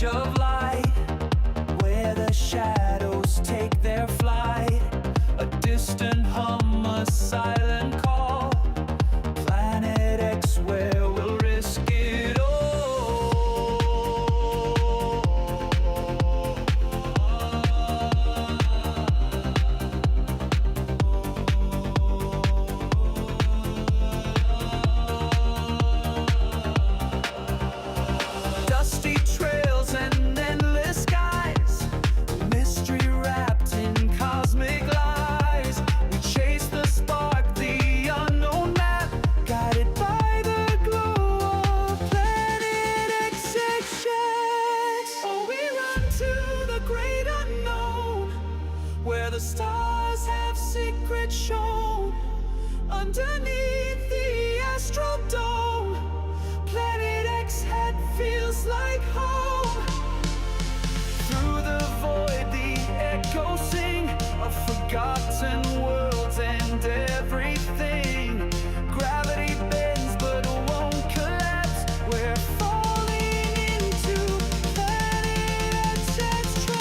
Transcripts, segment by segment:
of light, where the shadows take their flight. A distant hum, a silent call. Planet X, where we'll risk it all. Dusty trails and endless skies, mystery wrapped in cosmic lies. We chase the spark, the unknown map, guided by the glow of Planet XXX. Oh, we run to the great unknown, where the stars have secrets shown. Underneath the astral dome, Planet X head feels like home. Through the void, the echoes sing of forgotten worlds and everything. Gravity bends but won't collapse. We're falling into Planet X's trap.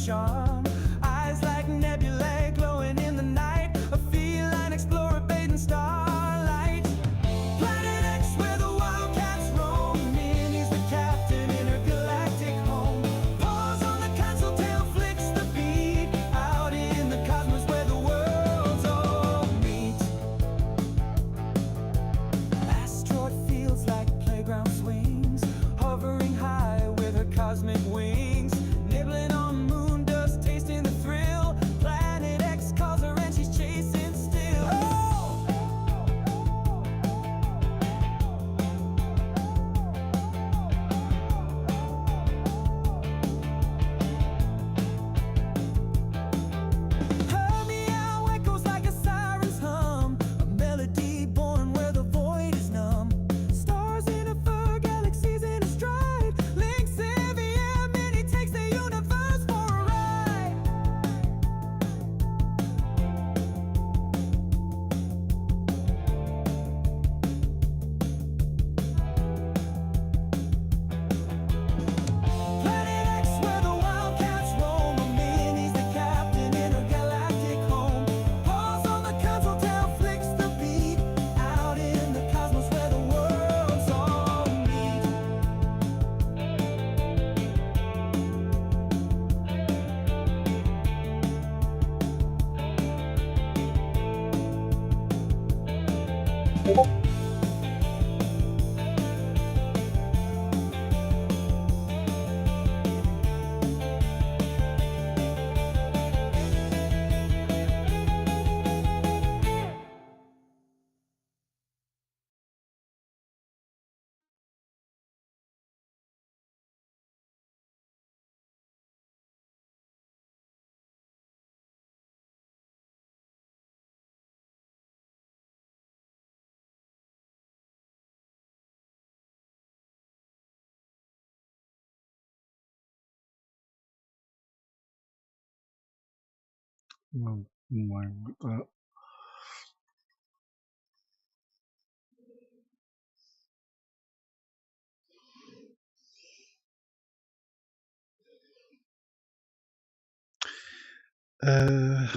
charm. Eyes like nebulae glowing in the night. A feline explorer bathed in starlight. Planet X, where the wildcats roam. Minnie's the captain in her galactic home. Paws on the console, tail flicks the beat. Out in the cosmos where the worlds all meet. Asteroid fields like playground swings, hovering high with her cosmic wings. Nibbling on moon dust, tasting the thrill. Planet X calls her and she's chasing still. Her meow echoes like a siren's hum, a melody born where the void is numb. Stars in a fur, galaxies in a stride. Link Xavier, Minnie takes the universe for a ride. Planet X, where the wildcats roam. Minnie's the captain in her galactic home. Paws on the console, tail flicks the beat. Out in the cosmos where the worlds all meet. Well, my that.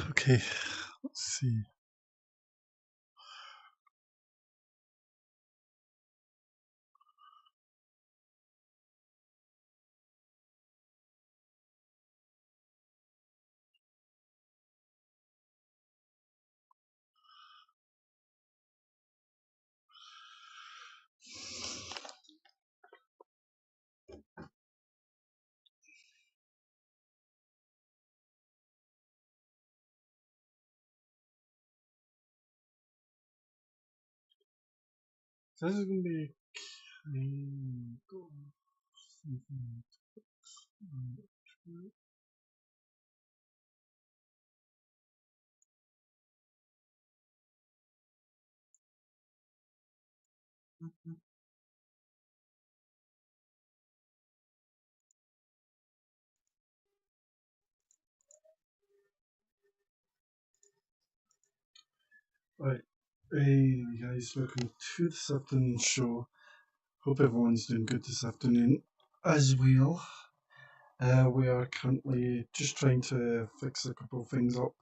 Okay, let's see. This is gonna be kind of something. Right, hey guys, welcome to this afternoon show. Hope everyone's doing good this afternoon as well. We are currently just trying to fix a couple of things up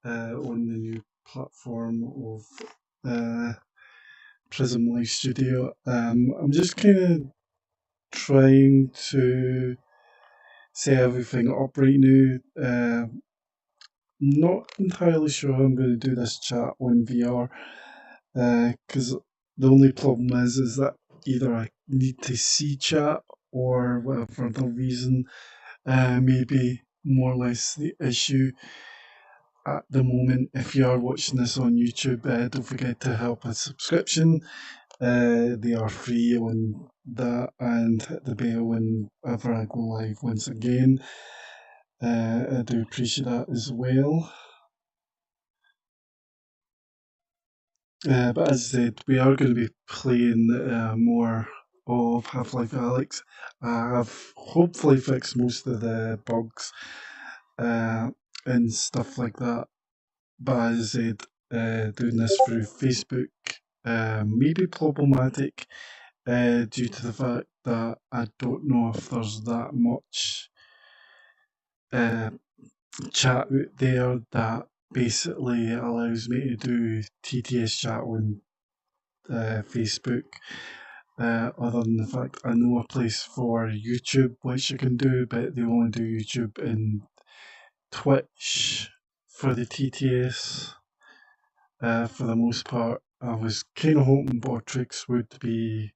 on the new platform of Prism Live Studio. I'm just kind of trying to set everything up right now. Not entirely sure how I'm going to do this chat on VR because the only problem is that either I need to see chat or whatever other reason, maybe more or less the issue at the moment. If you are watching this on YouTube, don't forget to help a subscription. They are free on that, and hit the bell whenever I go live once again. I do appreciate that as well. But as I said, we are going to be playing more of Half-Life Alyx. I've hopefully fixed most of the bugs and stuff like that. But as I said, doing this through Facebook may be problematic due to the fact that I don't know if there's that much chat out there that basically allows me to do TTS chat on Facebook. Other than the fact I know a place for YouTube which you can do, but they only do YouTube and Twitch for the TTS. For the most part, I was kind of hoping Bortrix would be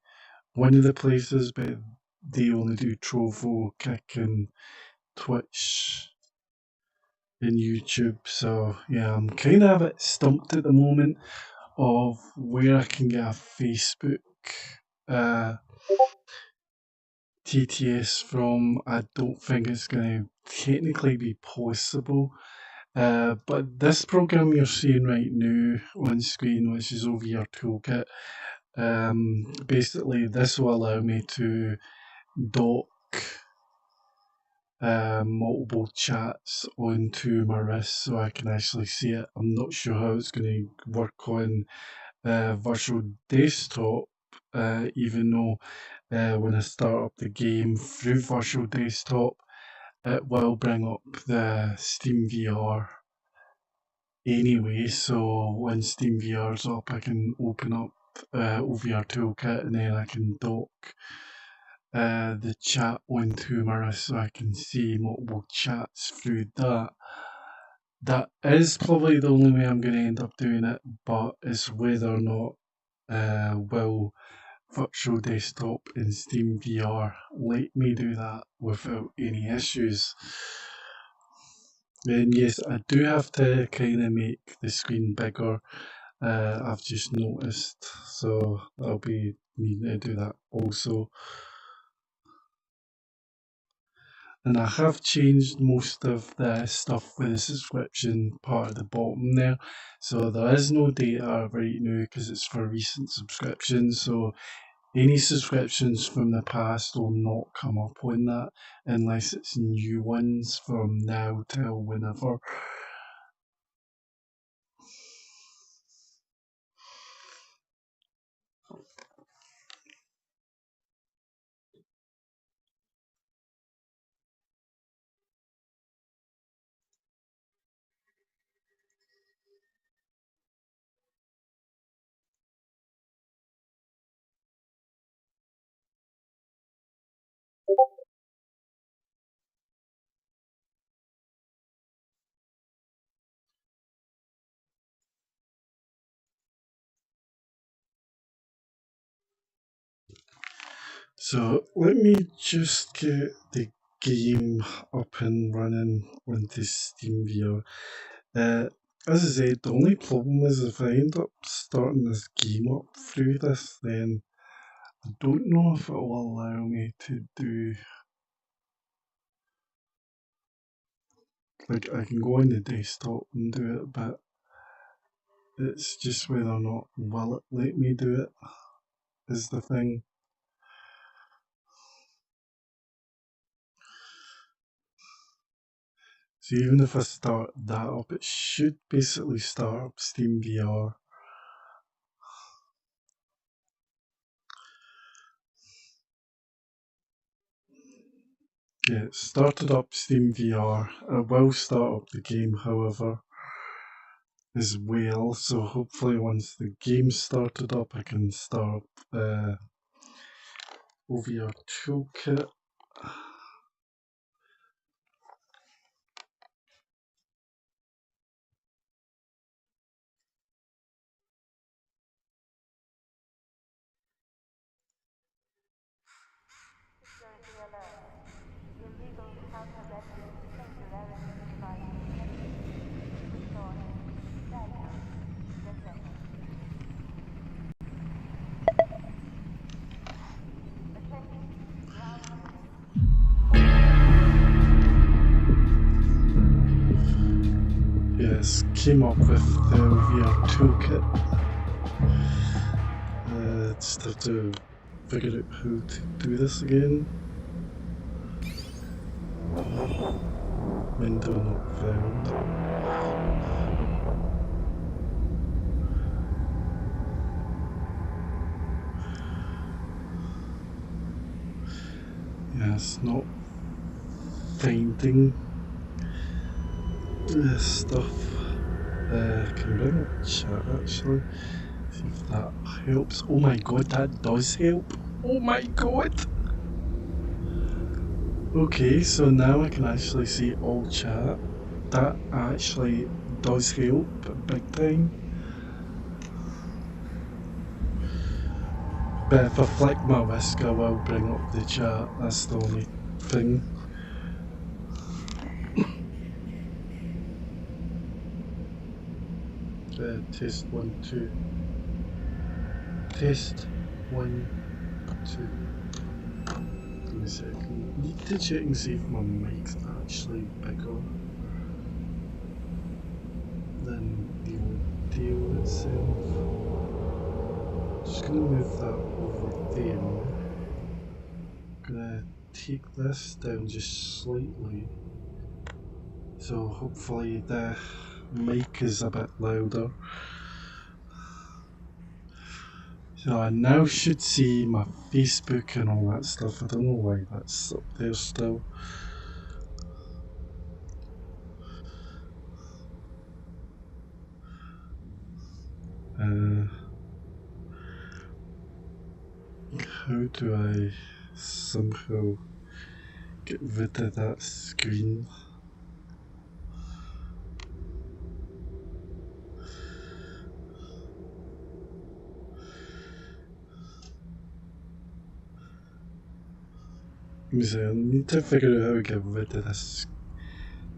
one of the places, but they only do Trovo, Kick, and Twitch and YouTube. So yeah, I'm kind of a bit stumped at the moment of where I can get a Facebook uh, TTS from. I don't think it's going to technically be possible. But this program you're seeing right now on screen, which is OVR Toolkit, basically this will allow me to dock multiple chats onto my wrist so I can actually see it. I'm not sure how it's going to work on virtual desktop, even though when I start up the game through virtual desktop, it will bring up the Steam VR anyway. So when Steam VR's up, I can open up OVR Toolkit and then I can dock the chat onto my wrist so I can see multiple chats through that. That is probably the only way I'm going to end up doing it, but it's whether or not will Virtual Desktop and Steam VR let me do that without any issues. And yes, I do have to kind of make the screen bigger. I've just noticed, so I'll be needing to do that also. And I have changed most of the stuff with the subscription part at the bottom there. So there is no data right now because it's for recent subscriptions. So any subscriptions from the past will not come up on that unless it's new ones from now till whenever. So let me just get the game up and running onto Steam VR. As I said, the only problem is if I end up starting this game up through this, then I don't know if it will allow me to do. Like, I can go on the desktop and do it, but it's just whether or not will it let me do it is the thing. So even if I start that up, it should basically start up Steam VR. Yeah, it started up Steam VR. I will start up the game, however, as well. So hopefully once the game's started up, I can start up OVR Toolkit. Yes, came up with the OVR Toolkit. Just have to figure out how to do this again. Window not found. Yes, not finding stuff. Can bring up chat actually. See if that helps. Oh my god, that does help. Oh my god. Okay, so now I can actually see all chat. That actually does help big time. But if I flick my whisk, I will bring up the chat. That's the only thing. Test 1, 2. Test 1, 2. Give me a second. Need to check and see if my mic's actually bigger than the audio itself. Just gonna move that over there. Gonna take this down just slightly. So hopefully the mic is a bit louder. So I now should see my Facebook and all that stuff. I don't know why that's up there still. How do I somehow get rid of that screen? I need to figure out how to get rid of this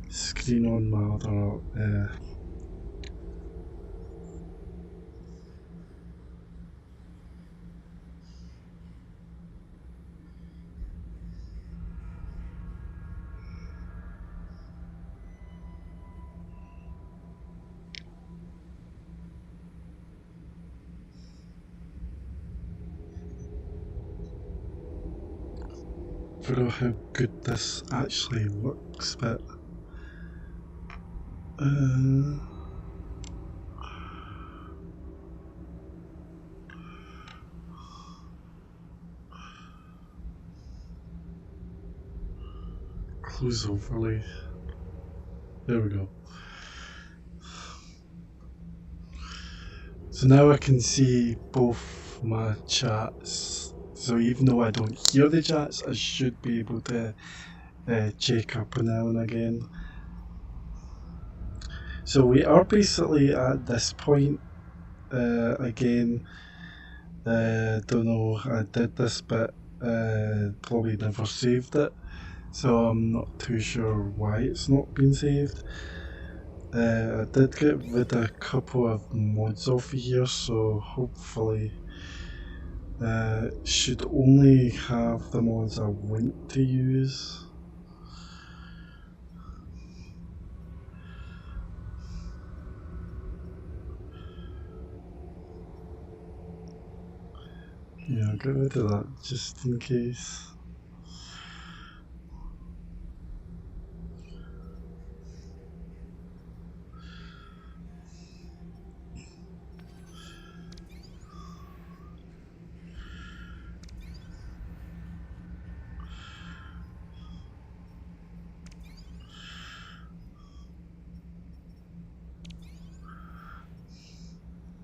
screen on my other figure out how good this actually works, but close overlay. There we go. So now I can see both my chats. So even though I don't hear the chats, I should be able to check up now and again. So we are basically at this point again. Don't know, I did this but probably never saved it. So I'm not too sure why it's not been saved. I did get rid of a couple of mods off here, so hopefully should only have the mods I want to use. Yeah, I'll get rid of that just in case.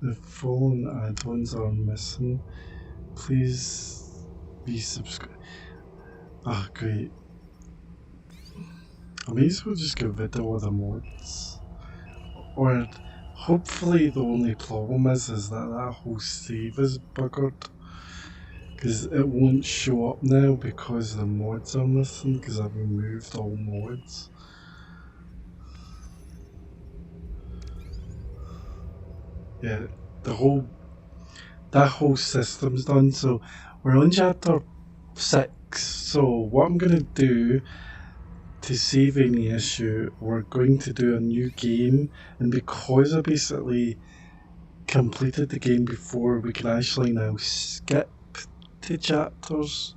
The phone add-ons are missing. Please be subscribed. Ah, great. I may as well just get rid of all the mods. Or hopefully the only problem is that whole save is buggered. Because it won't show up now because the mods are missing, because I've removed all mods. Yeah, that whole system's done. So we're on chapter 6. So what I'm gonna do to save any issue, we're going to do a new game, and because I basically completed the game before, we can actually now skip to chapters.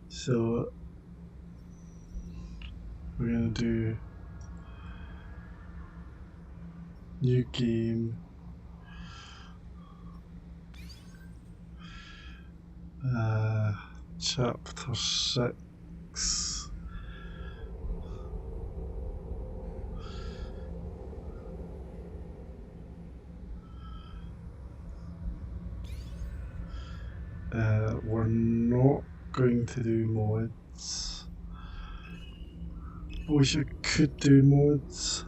So we're gonna do new game. Chapter 6. We're not going to do mods. Wish I could do mods.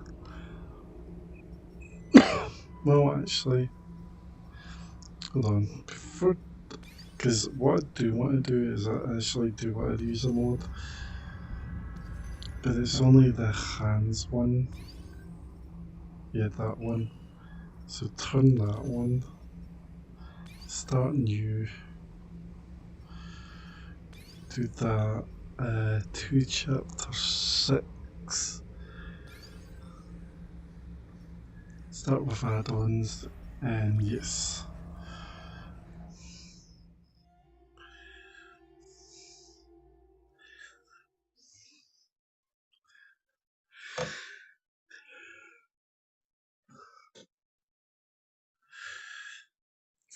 Well, actually, hold on. Because what I do want to do is I actually do want to use a mod. But it's only the hands one. Yeah, that one. So turn that one. Start new. Do that. 2 chapter 6. Start with add-ons, and yes.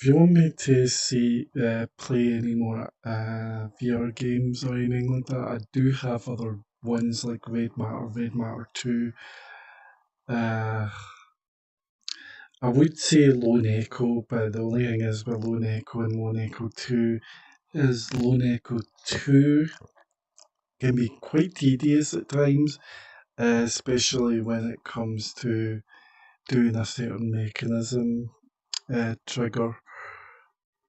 If you want me to play any more VR games or anything like that, I do have other ones like Red Matter 2. I would say Lone Echo, but the only thing is with Lone Echo and Lone Echo 2 is Lone Echo 2 can be quite tedious at times, especially when it comes to doing a certain mechanism trigger,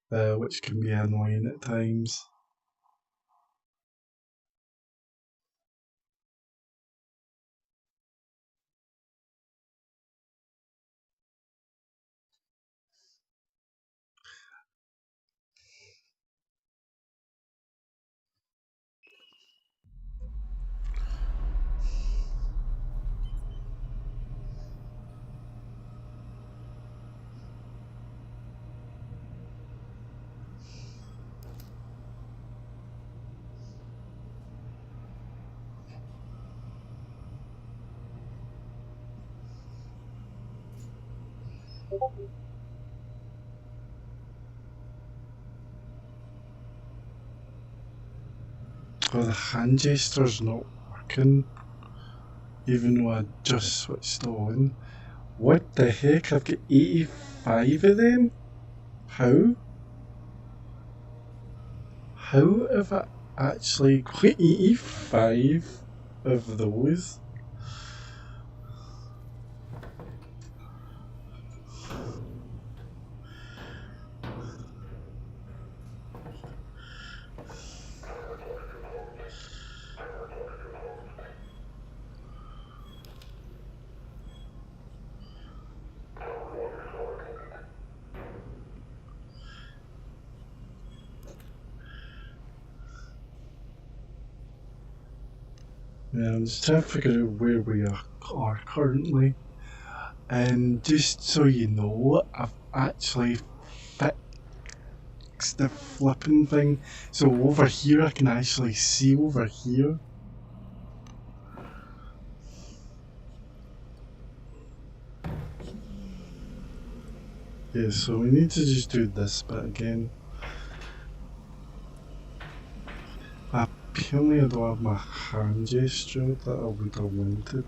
which can be annoying at times. Oh, the hand gesture's not working, even though I just switched on. What the heck? I've got 85 of them? How? How have I actually got 85 of those? Yeah, I'm just trying to figure out where we are currently. And just so you know, I've actually fixed the flipping thing. So over here, I can actually see over here. Yeah, so we need to just do this bit again. Apparently I don't have my hand gesture that I would have wanted.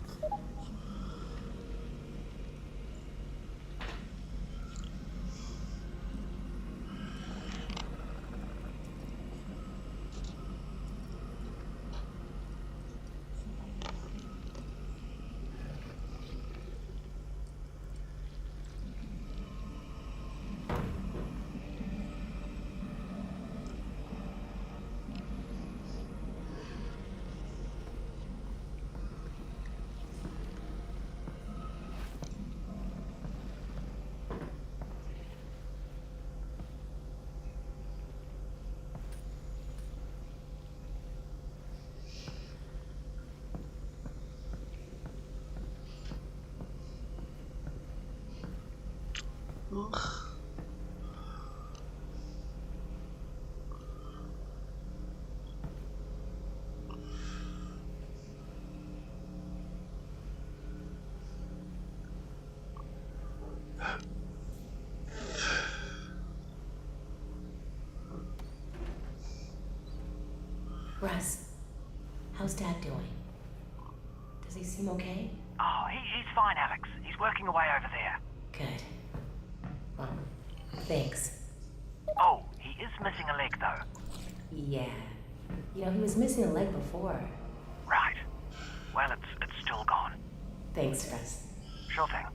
How's Dad doing? Does he seem okay? Oh, he's fine, Alex. He's working away over there. Good. Well, thanks. Oh, he is missing a leg, though. Yeah. You know, he was missing a leg before. Right. Well, it's still gone. Thanks, Russ. Sure thing.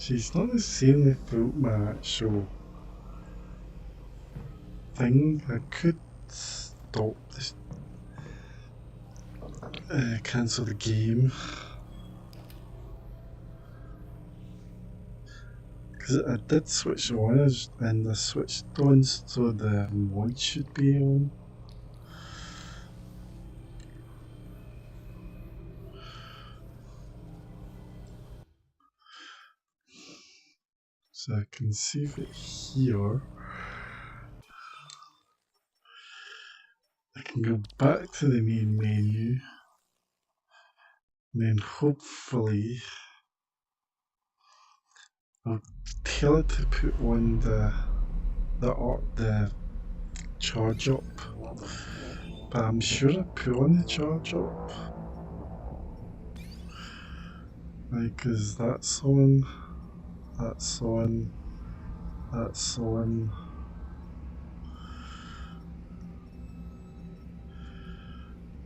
She's not necessarily felt my actual thing. I could stop this, cancel the game. Because I did switch on and I switched on so the mod should be on. So I can save it here. I can go back to the main menu. And then hopefully I'll tell it to put on the charge up. But I'm sure I put on the charge up. Because that's on. That's on. That's on.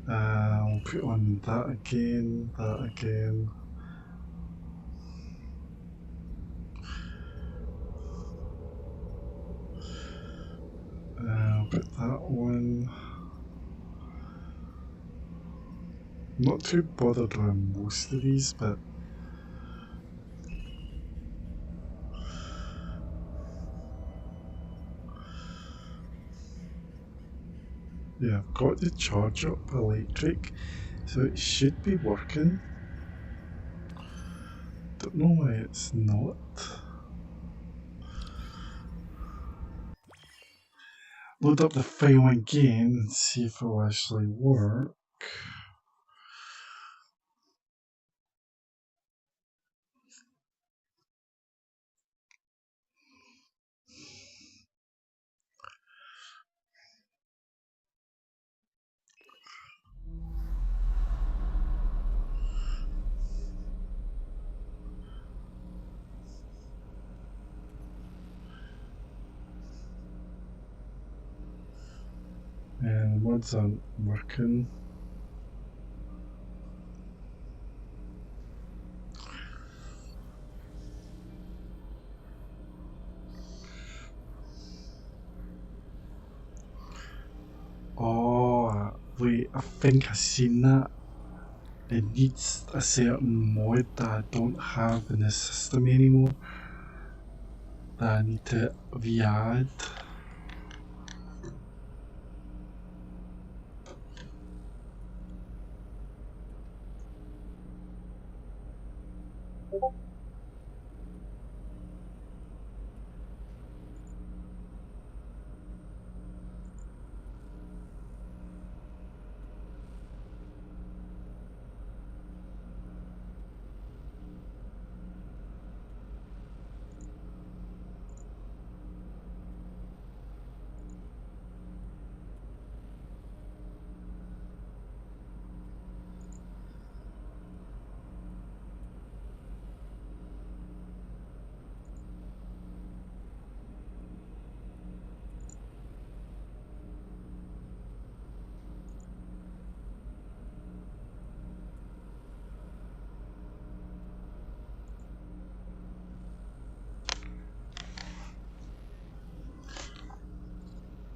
I'll put on that again. That again. I'll put that one. I'm not too bothered on most of these, but yeah, I've got the charge up electric, so it should be working. Don't know why it's not. Load up the file again and see if it'll actually work. And mods aren't working. Oh, wait, I think I've seen that. It needs a certain mod that I don't have in the system anymore that I need to re-add.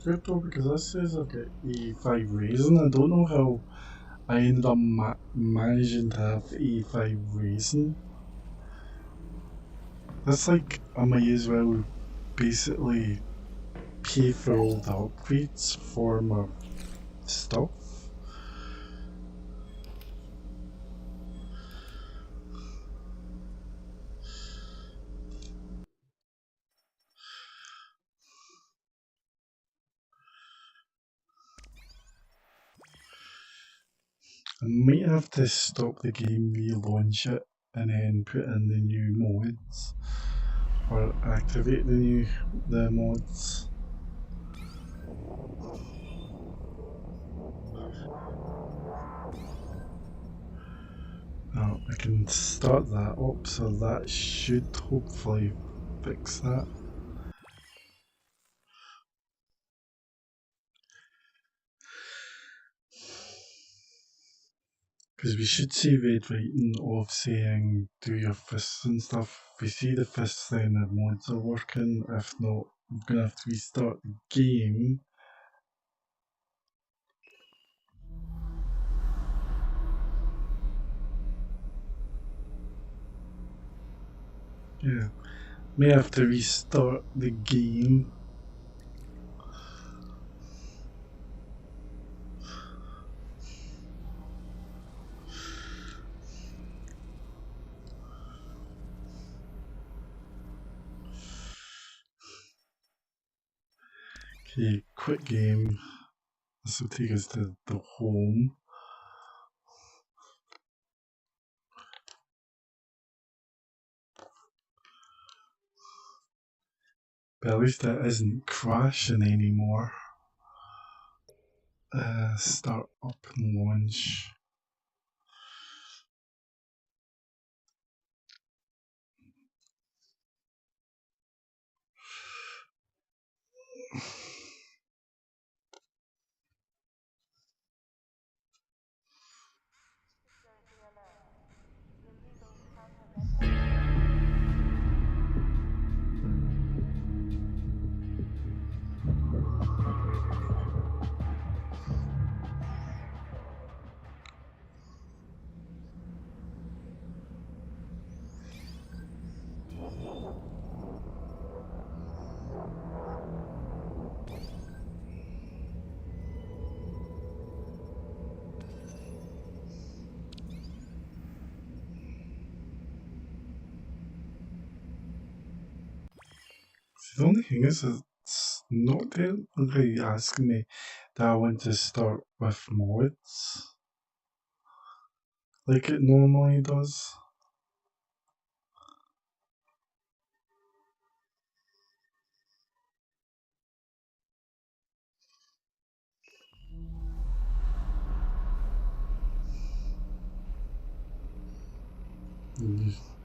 Good though, because this says I've got 85 raising. I don't know how I ended up managing to have 85 raising. That's like, I might as well basically pay for all the upgrades for my stuff. I might have to stop the game, relaunch it, and then put in the new mods. or activate the mods. Now I can start that up, so that should hopefully fix that. Because we should see red writing of saying do your fists and stuff. If we see the fists, then the mods are working. If not, I'm going to have to restart the game. Yeah, may have to restart the game. Okay, quit game. This will take us to the home. But at least it isn't crashing anymore. Start up and launch. The only thing is, it's not really asking me that I want to start with mods like it normally does.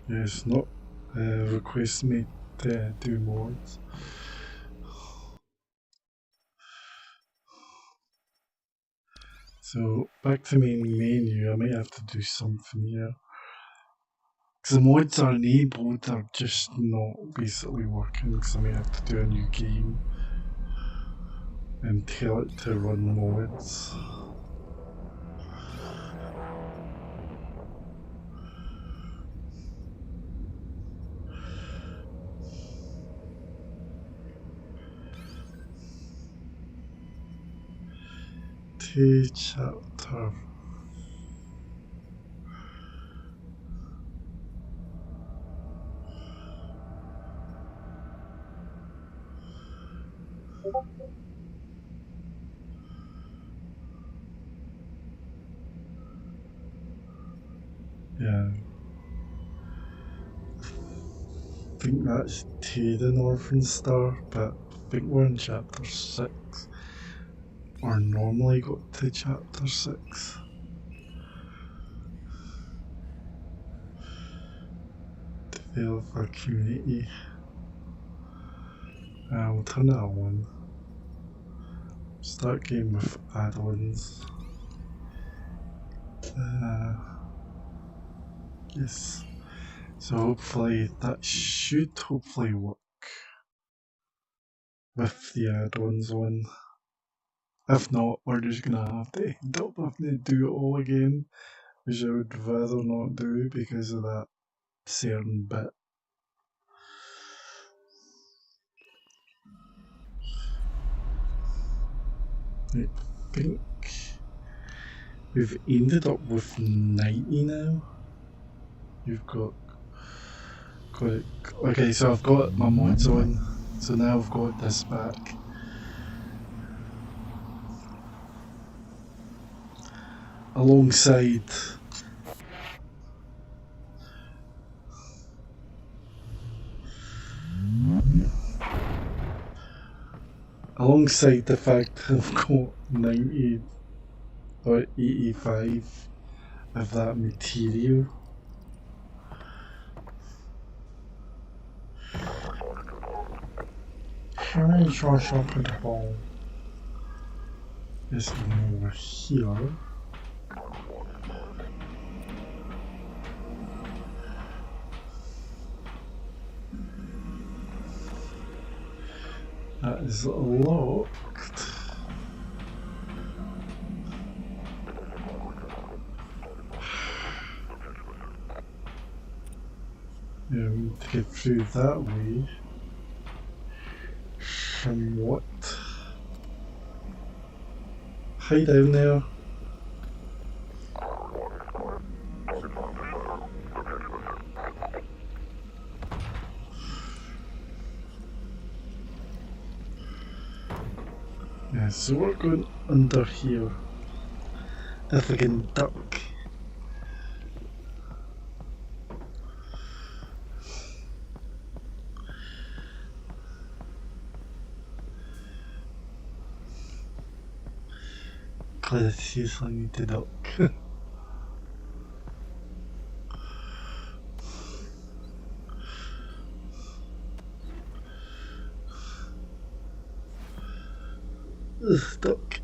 Yeah, it's not requesting me to do mods. So back to main menu, I might have to do something here. Because the mods are enabled, they're just not basically working, because I may have to do a new game and tell it to run mods. Chapter. Yeah. I think that's to the Northern Star, but I think we're in chapter 6. Or normally got to chapter 6. Developer community. We'll turn it on. Start game with add-ons. Yes. So hopefully that should hopefully work with the add-ons on. If not, we're just gonna have to end up having to do it all again, which I would rather not do because of that certain bit. I think we've ended up with 90 now. You've got it. Okay, so I've got my mods on, so now I've got this back. Alongside alongside the fact I've got 90 or 85 of that material. Can I charge up at home? Let's go over here. That is locked. Yeah, we need to get through that way. Somewhat. Hi down there. Yeah, so we're going under here. If I can duck. Cause I seriously need to duck. Ugh, duck.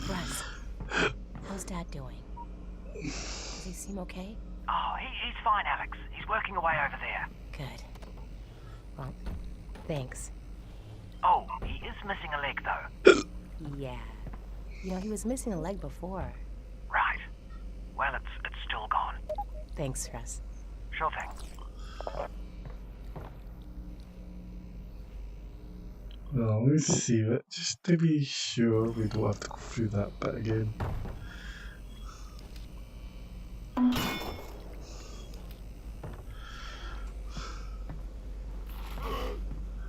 Russ, how's Dad doing? Does he seem okay? Oh, he's fine, Alex. He's working away over there. Good. Well, thanks. Oh, he is missing a leg, though. Yeah. You know, he was missing a leg before. Right. Well, it's still gone. Thanks, Russ. Sure thing. Well, let me save it just to be sure we don't have to go through that bit again.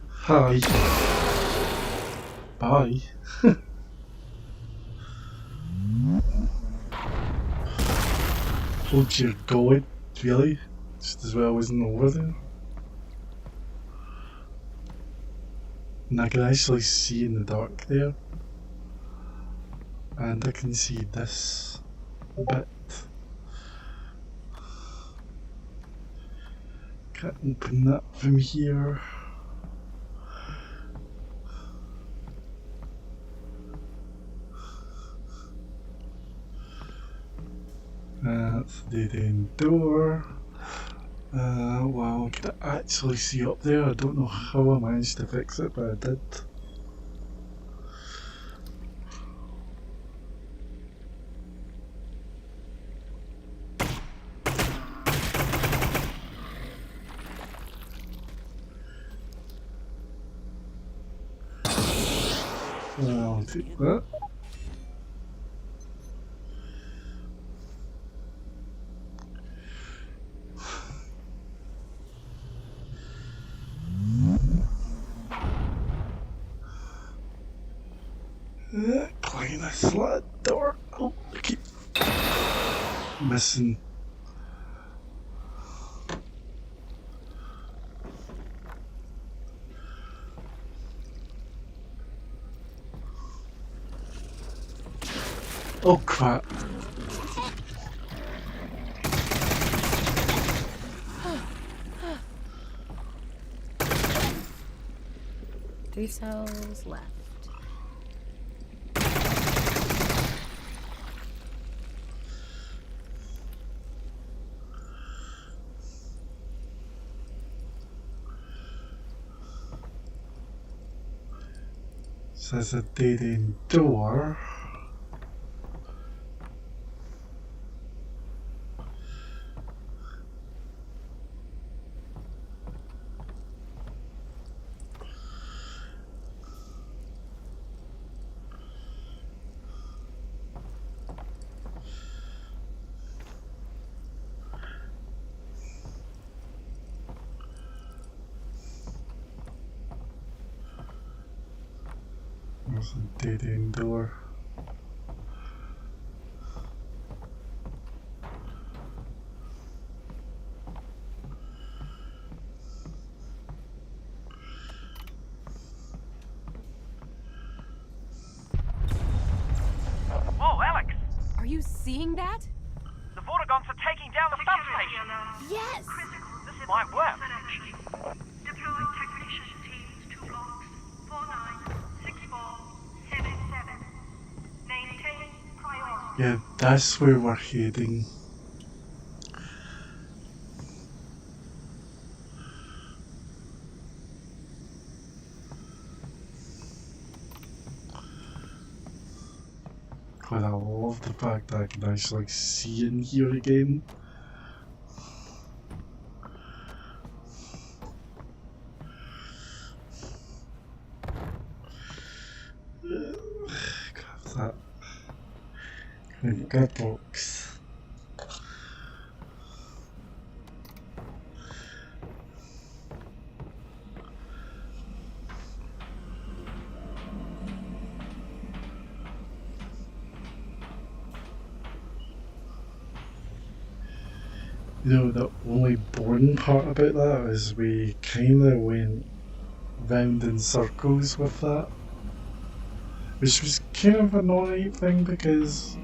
Hi. Bye. Oh dear God, really? Just as well I wasn't over there. And I can actually see in the dark there. And I can see this bit. Can't open that from here. That's the dead end door. Well, I could actually see up there. I don't know how I managed to fix it, but I did. I'll take that. Clean this slat door. Oh, I keep missing. Oh crap. Three cells left. So there's a dead end door. There's a dead end door. seeing that? The Vortigons are taking down the substation. Yes! This might work. Deploy technician teams to blocks 496477. Maintain priority. Yeah, that's where we're heading. God, I love the fact that I can actually see in here again. God, that good box. You know, the only boring part about that is we kind of went round in circles with that, which was kind of an alright thing because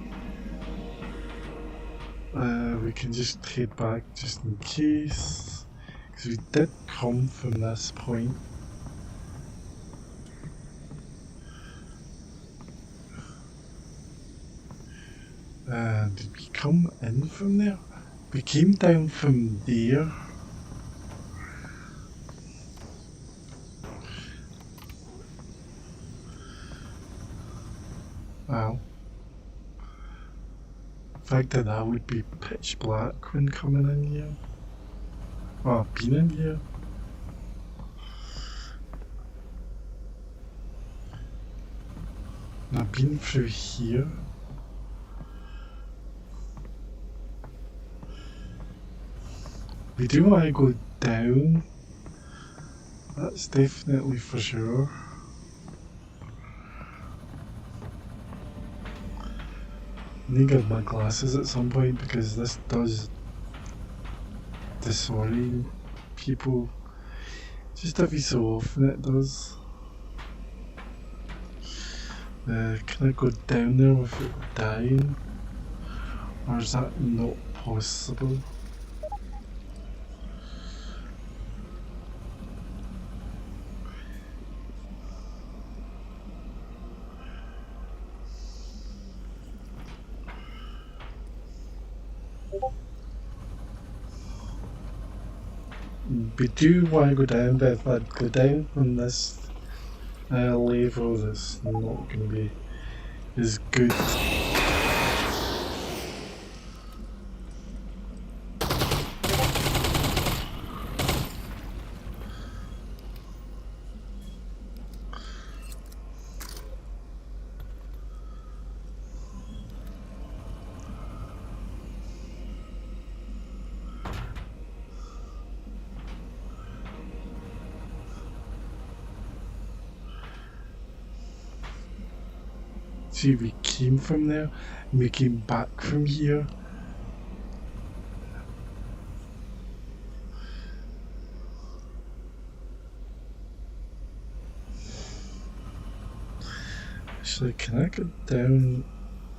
we can just head back just in case, because we did come from this point. Did we come in from there? We came down from there. Wow. The fact that that would be pitch black when coming in here. Well, being in here. And I've been through here. We do want to go down. That's definitely for sure. I need to get my glasses at some point because this does disorient people. Just every so often it does. Can I go down there without dying? Or is that not possible? We do want to go down, but if I go down on this level, that's not going to be as good. See, we came from there, and we came back from here. Actually, can I get down?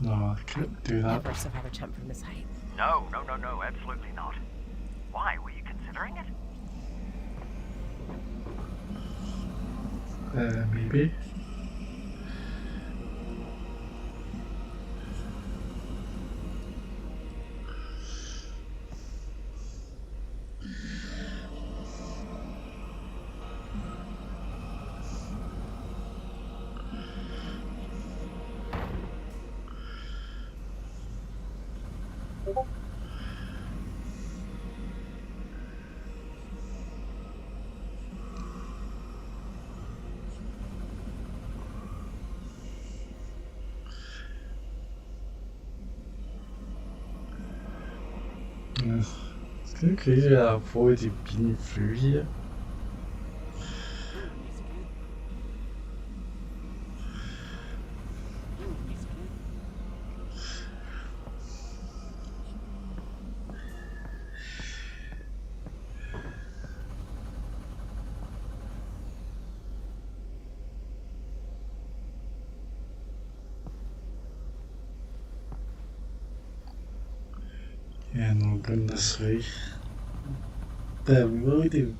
No, I can't do that. Never so ever jump from this height. No, absolutely not. Why? Were you considering it? Maybe. It's kind of crazy that I've already been through here. And we're going this way. But we really have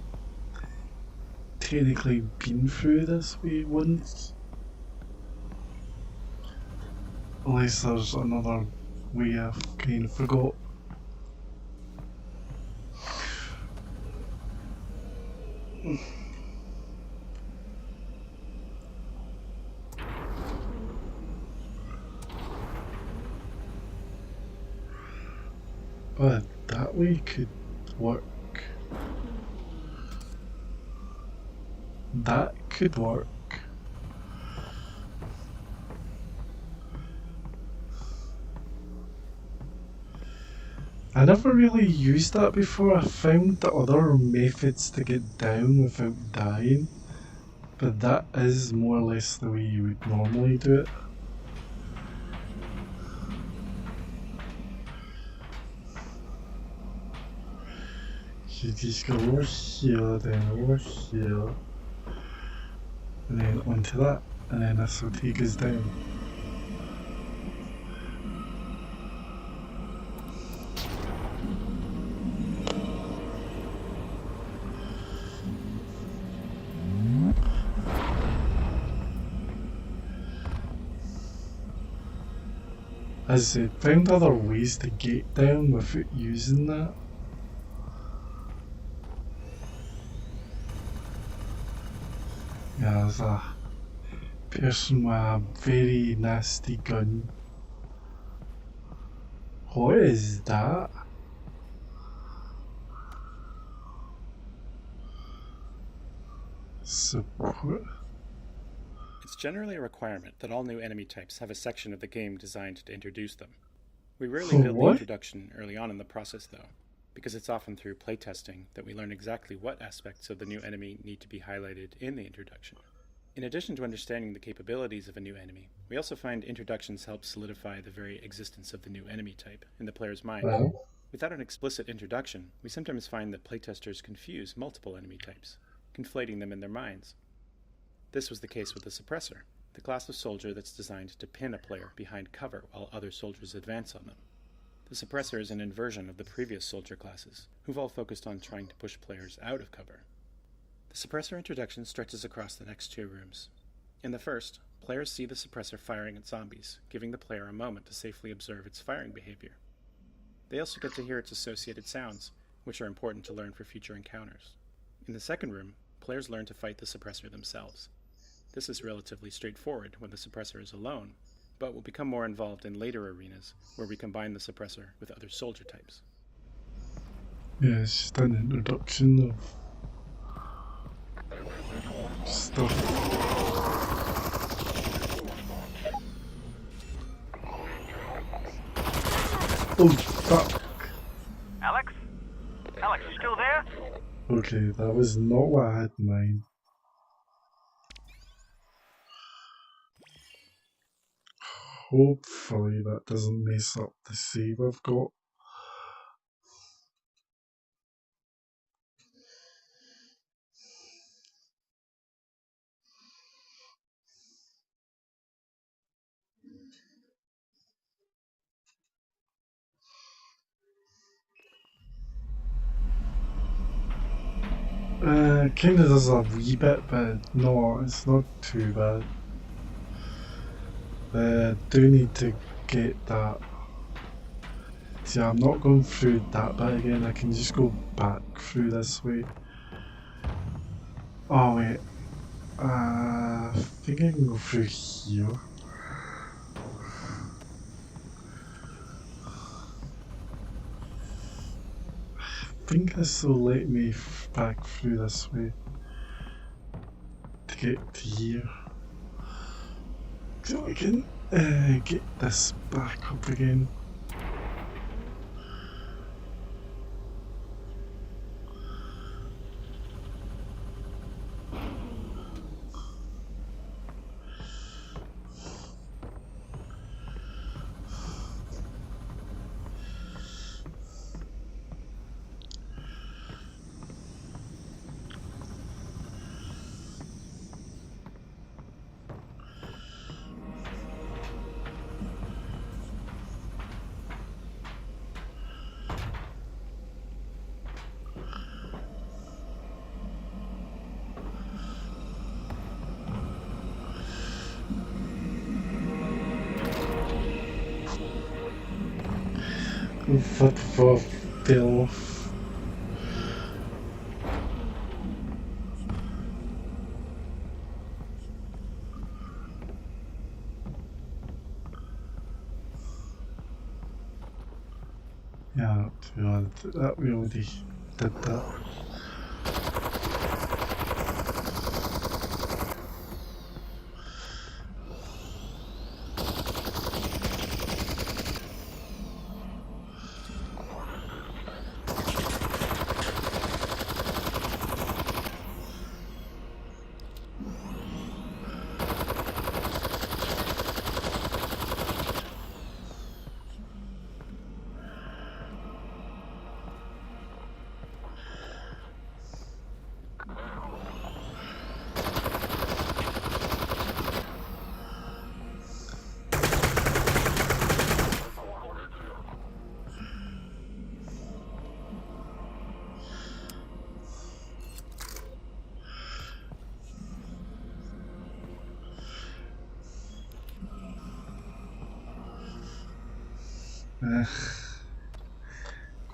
technically been through this way once. Unless there's another way I've kind of forgot. But that way could work. That could work. I never really used that before. I found the other methods to get down without dying, but that is more or less the way you would normally do it. You just go over here, then over here, and then onto that, and then this will take us down. As I said, found other ways to get down without using that. Yeah, there's a person with a very nasty gun. What is that? Support? It's generally a requirement that all new enemy types have a section of the game designed to introduce them. We rarely build the What? introduction early on in the process though, because it's often through playtesting that we learn exactly what aspects of the new enemy need to be highlighted in the introduction. In addition to understanding the capabilities of a new enemy, we also find introductions help solidify the very existence of the new enemy type in the player's mind. Well, Without an explicit introduction, we sometimes find that playtesters confuse multiple enemy types, conflating them in their minds. This was the case with the Suppressor, the class of soldier that's designed to pin a player behind cover while other soldiers advance on them. The Suppressor is an inversion of the previous soldier classes, who've all focused on trying to push players out of cover. The Suppressor introduction stretches across the next two rooms. In the first, players see the Suppressor firing at zombies, giving the player a moment to safely observe its firing behavior. They also get to hear its associated sounds, which are important to learn for future encounters. In the second room, players learn to fight the Suppressor themselves. This is relatively straightforward when the Suppressor is alone, but will become more involved in later arenas where we combine the Suppressor with other soldier types. yeah, it's just an introduction of stuff. Oh, fuck. Alex? Alex, you still there? Okay, that was not what I had in mind. Hopefully that doesn't mess up the save I've got. Kinda does a wee bit, but no, it's not too bad. Do need to get that. See, I'm not going through that bit again, I can just go back through this way. Oh wait, I think I can go through here. I think this will let me back through this way to get to here. So I can get this back up again. What for, Bill? Yeah, to be honest, that we already did that.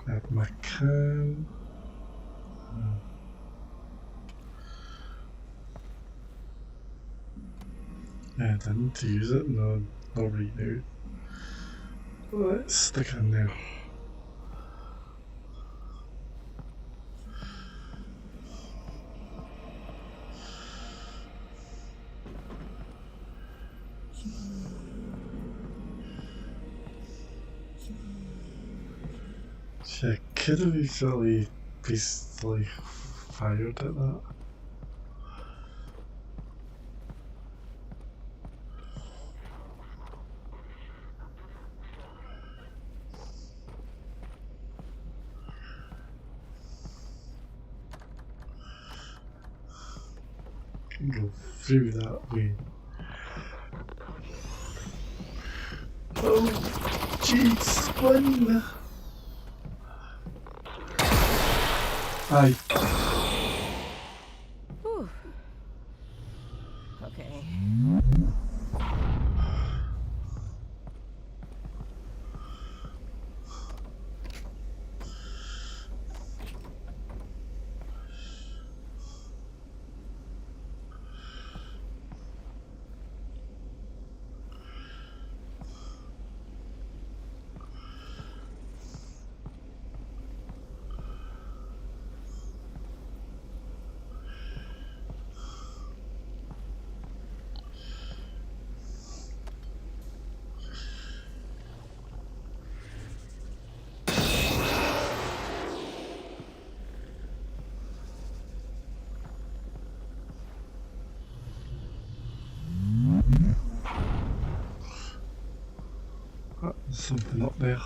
Grab my can. Yeah, I didn't use it, no, not right now. Let's stick in there. Yeah, I could have easily basically fired at that. Can go through that way. Oh, jeez, one. Aye. Whew. Okay. Oh, there's something up there.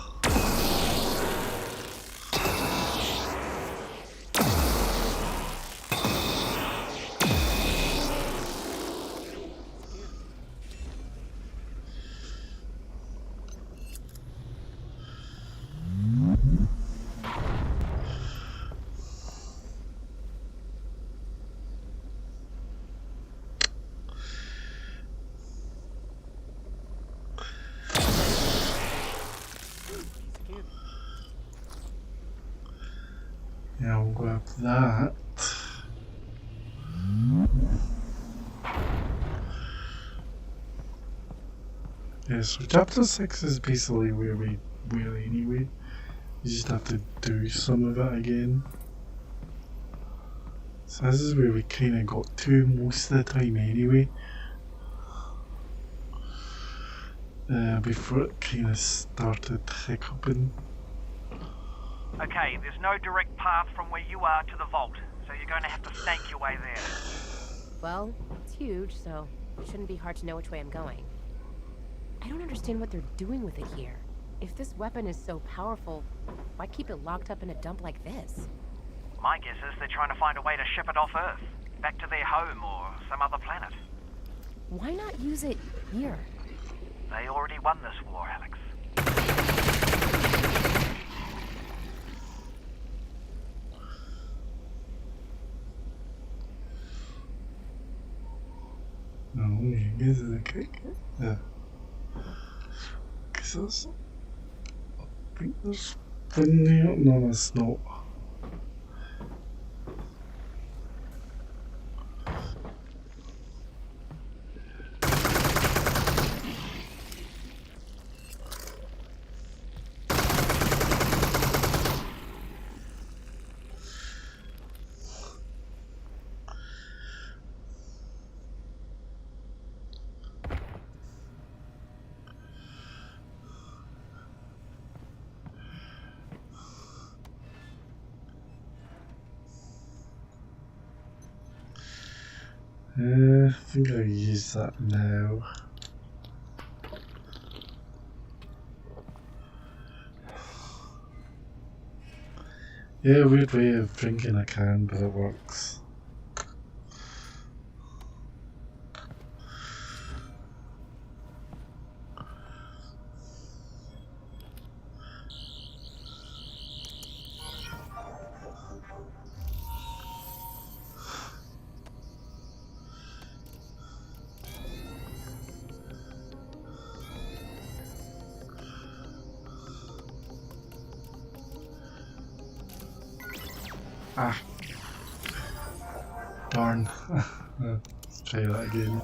Yeah, we'll grab that. Yeah, so chapter 6 is basically where we were anyway. You just have to do some of it again. So this is where we kind of got to most of the time anyway. Before it kind of started hiccuping. Okay, there's no direct path from where you are to the vault, so you're going to have to snake your way there. Well, it's huge, so it shouldn't be hard to know which way I'm going. I don't understand what they're doing with it here. If this weapon is so powerful, why keep it locked up in a dump like this? My guess is they're trying to find a way to ship it off Earth, back to their home or some other planet. Why not use it here? They already won this war, Alex. No. I guess it's okay. Yeah. Because I think there's one there. No, that's not. I think I'll use that now. Yeah, weird way of drinking a can, but it works. Ah. Darn. Let's try that again.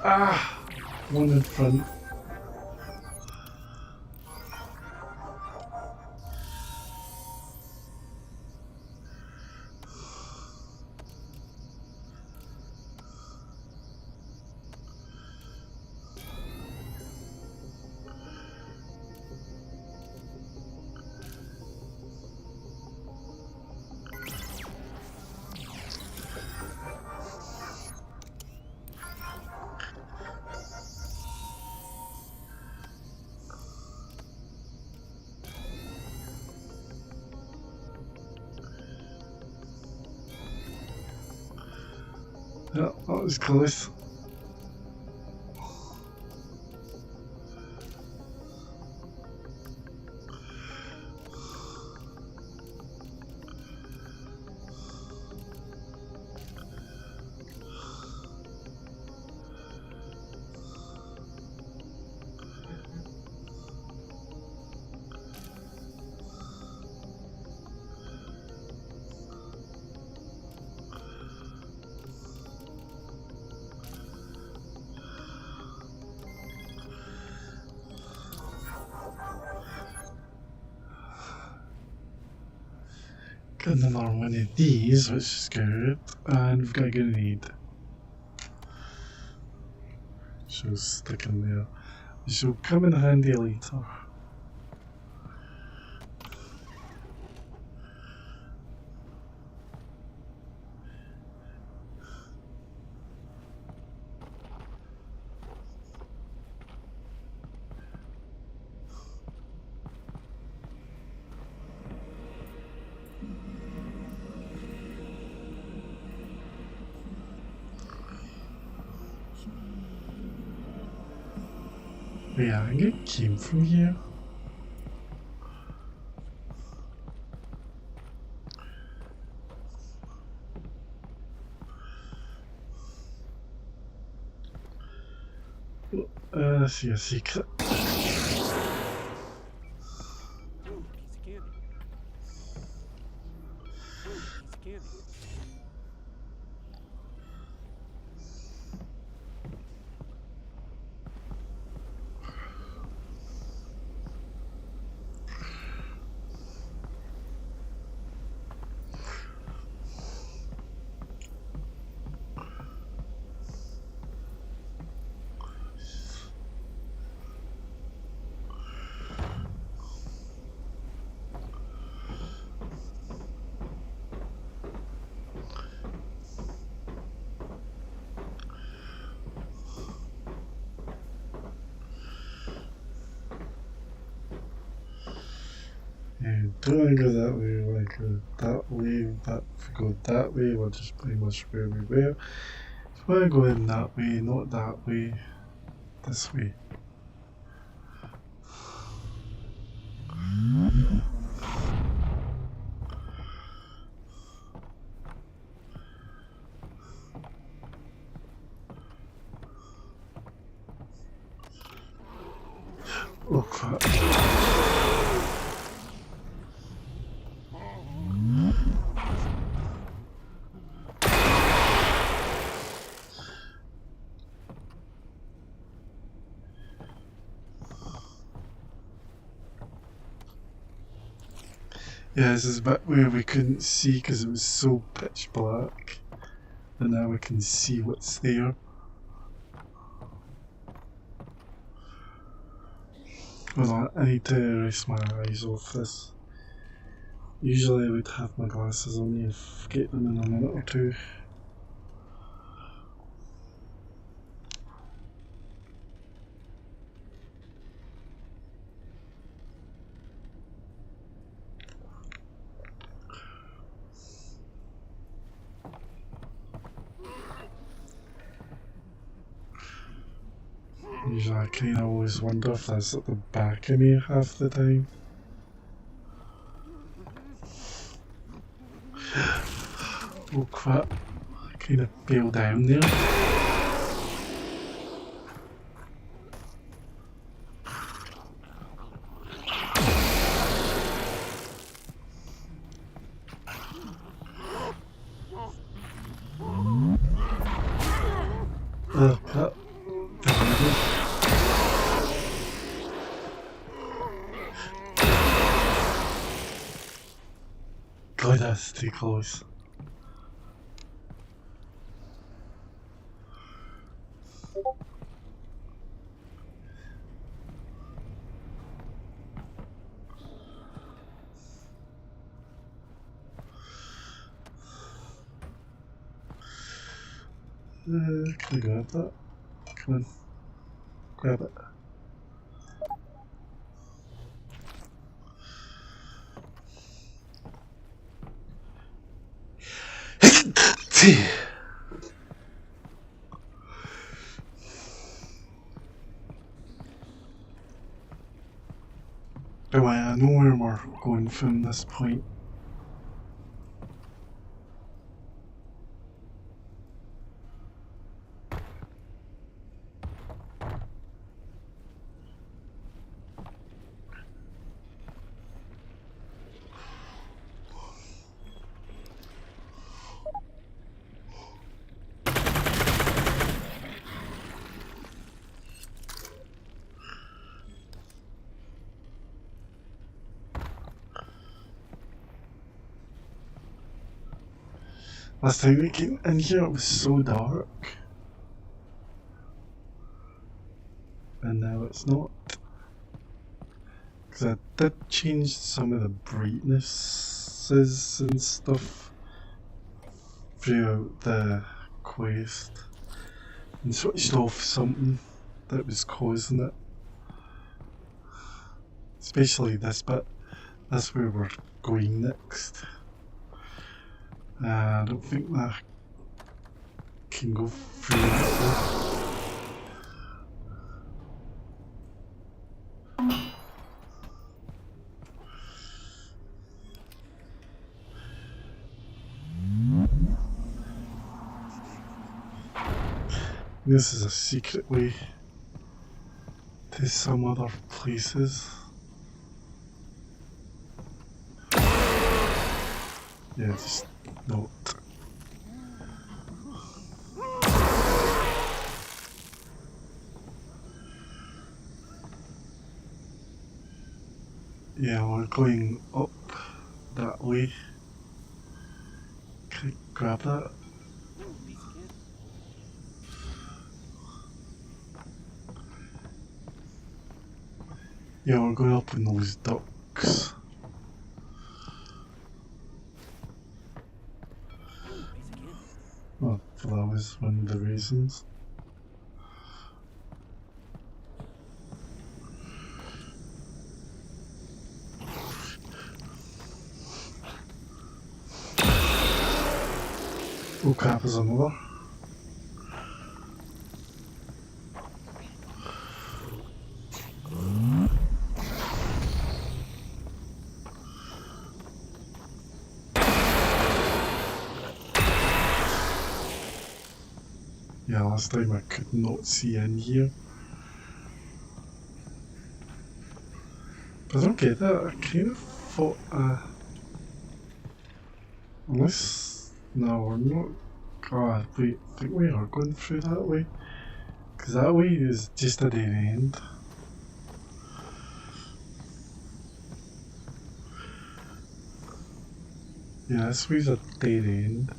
Ah! One in front. Yeah, that was close. Got another one of these, which is good, and we've got a grenade. She'll stick in there. She'll come in handy later. Yeah, I think it came from here. Let's see a secret. don't want to go that way, we want to go that way, but if we go that way, we're just pretty much where we were. If we want to go in that way, not that way, this way. Oh crap. Yeah, this is a bit where we couldn't see because it was so pitch black, and now we can see what's there. Hold on, I need to erase my eyes off this. Usually I would have my glasses on and forget them in a minute or two. Usually I kind of always wonder if that's at the back of me half the time. Oh crap, I kind of fell down there. Oh crap. God, that's too close. Can I grab that? Come on. Grab it. Don't worry, I know where we're going from this point. Last time we came in here, it was so dark. And now it's not. Because I did change some of the brightnesses and stuff throughout the quest. And switched off something that was causing it. Especially this bit. That's where we're going next. I don't think that can go through that. This is a secret way to some other places. Yeah, just note. Yeah, we're going up that way. Can I grab that? Yeah, we're going up in those ducks. Oh, that was one of the reasons. Oh crap, there's another. Yeah, last time I could not see in here. But I don't get that. I kind of thought, unless, no, we're not. God, wait, I think we are going through that way. Because that way is just a dead end. Yeah, this way's a dead end.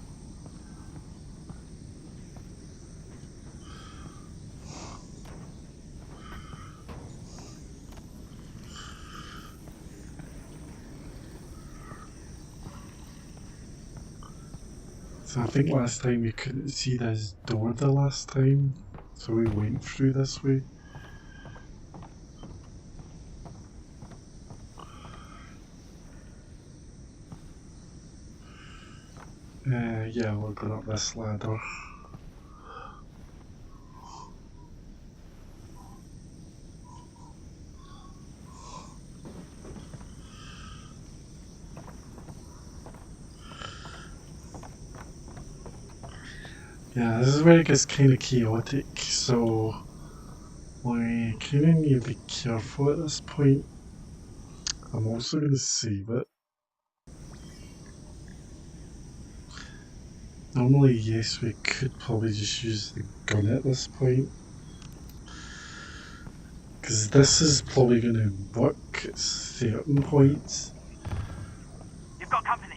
So I think last time we couldn't see this door the last time, so we went through this way. Yeah, we're going up this ladder. Yeah, this is where it gets kind of chaotic, so we kind of need to be careful at this point. I'm also going to save it. Normally, yes, we could probably just use the gun at this point. Because this is probably going to work at certain points. You've got company.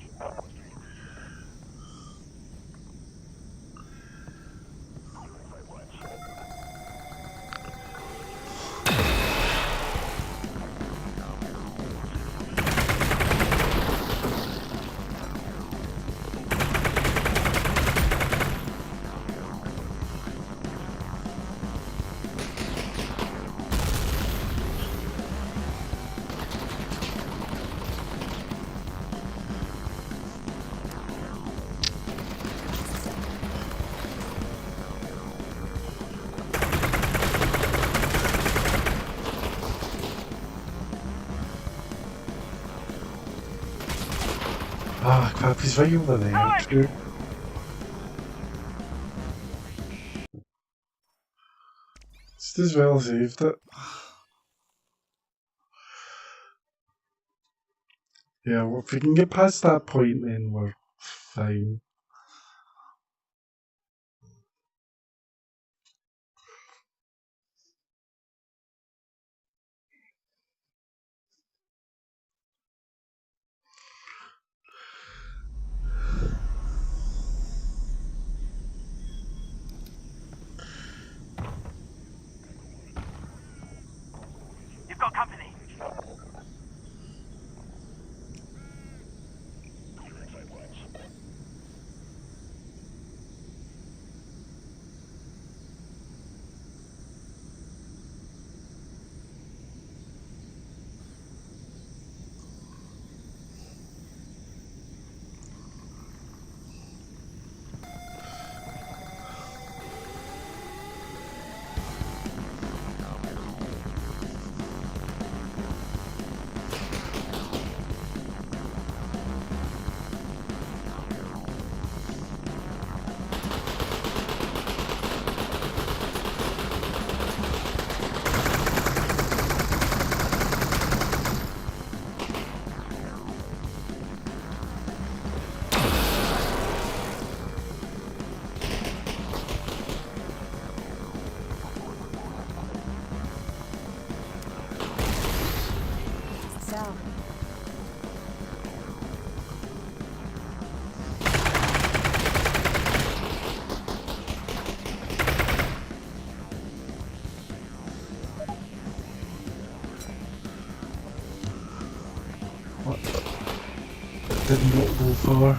Ah, crap, he's right over there, too. Just as well saved it. Yeah, well, if we can get past that point, then we're fine. You've got company. So, What? Did not go far.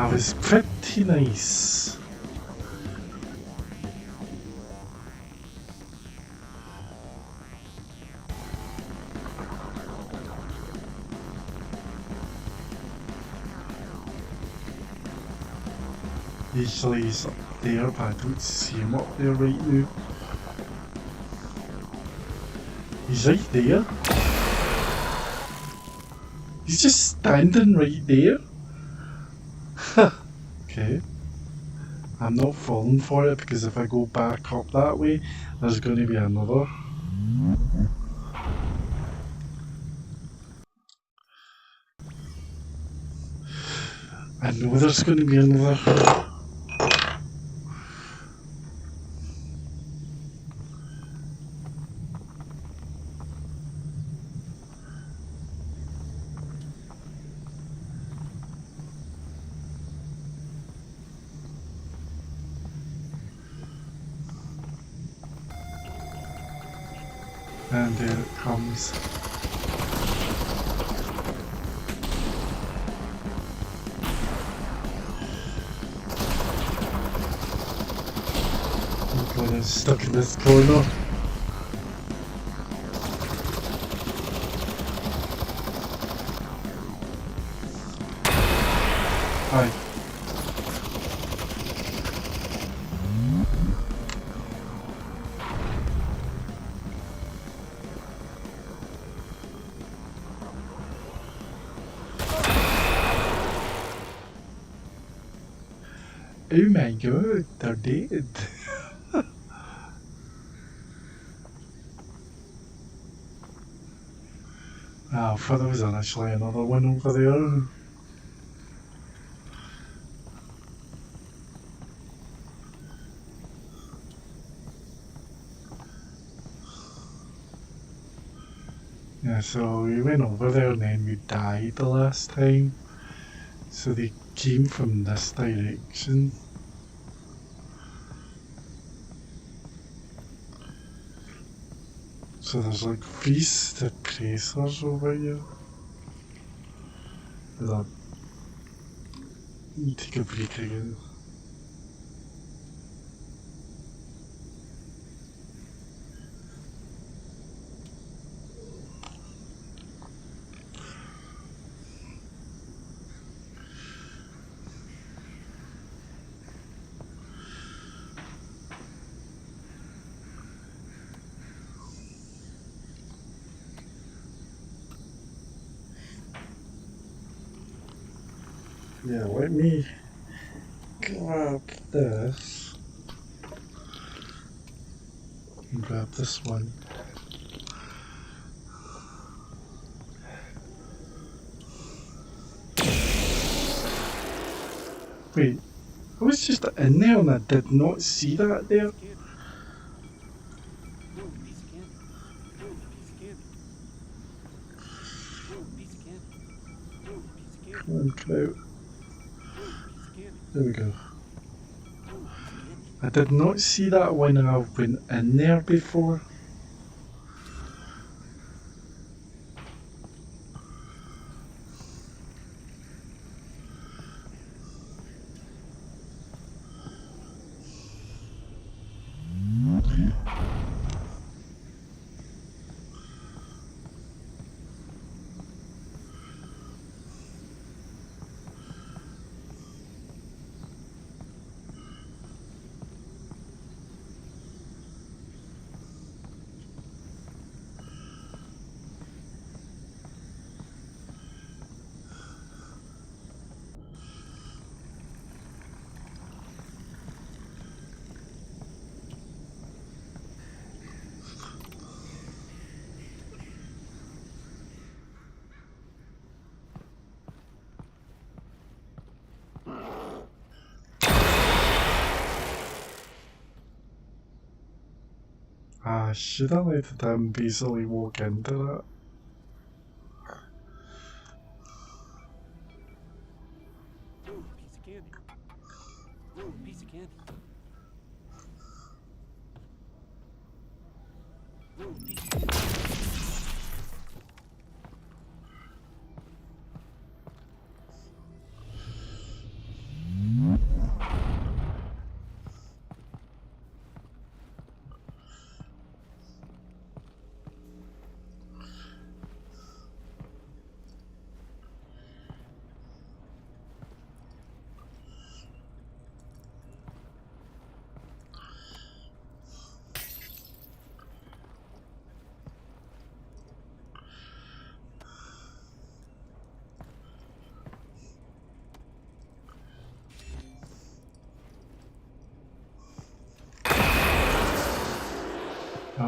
That was pretty nice. Usually he's up there, but I don't see him up there right now. He's right there. He's just standing right there. Okay. I'm not falling for it because if I go back up that way, there's going to be another. I know there's going to be another. And there it comes. I'm going stuck in this corner. Hi. Oh my god, they're dead. I thought there was initially another one over there. Yeah, so we went over there and then we died the last time. So they came from this direction. So there's like 3 suppressors over here. Let me take a break again. Yeah, let me grab this and grab this one. Wait, I was just in there and I did not see that there. Come on, come out. There we go. I did not see that when I went in there before. Should I let them basically walk into that?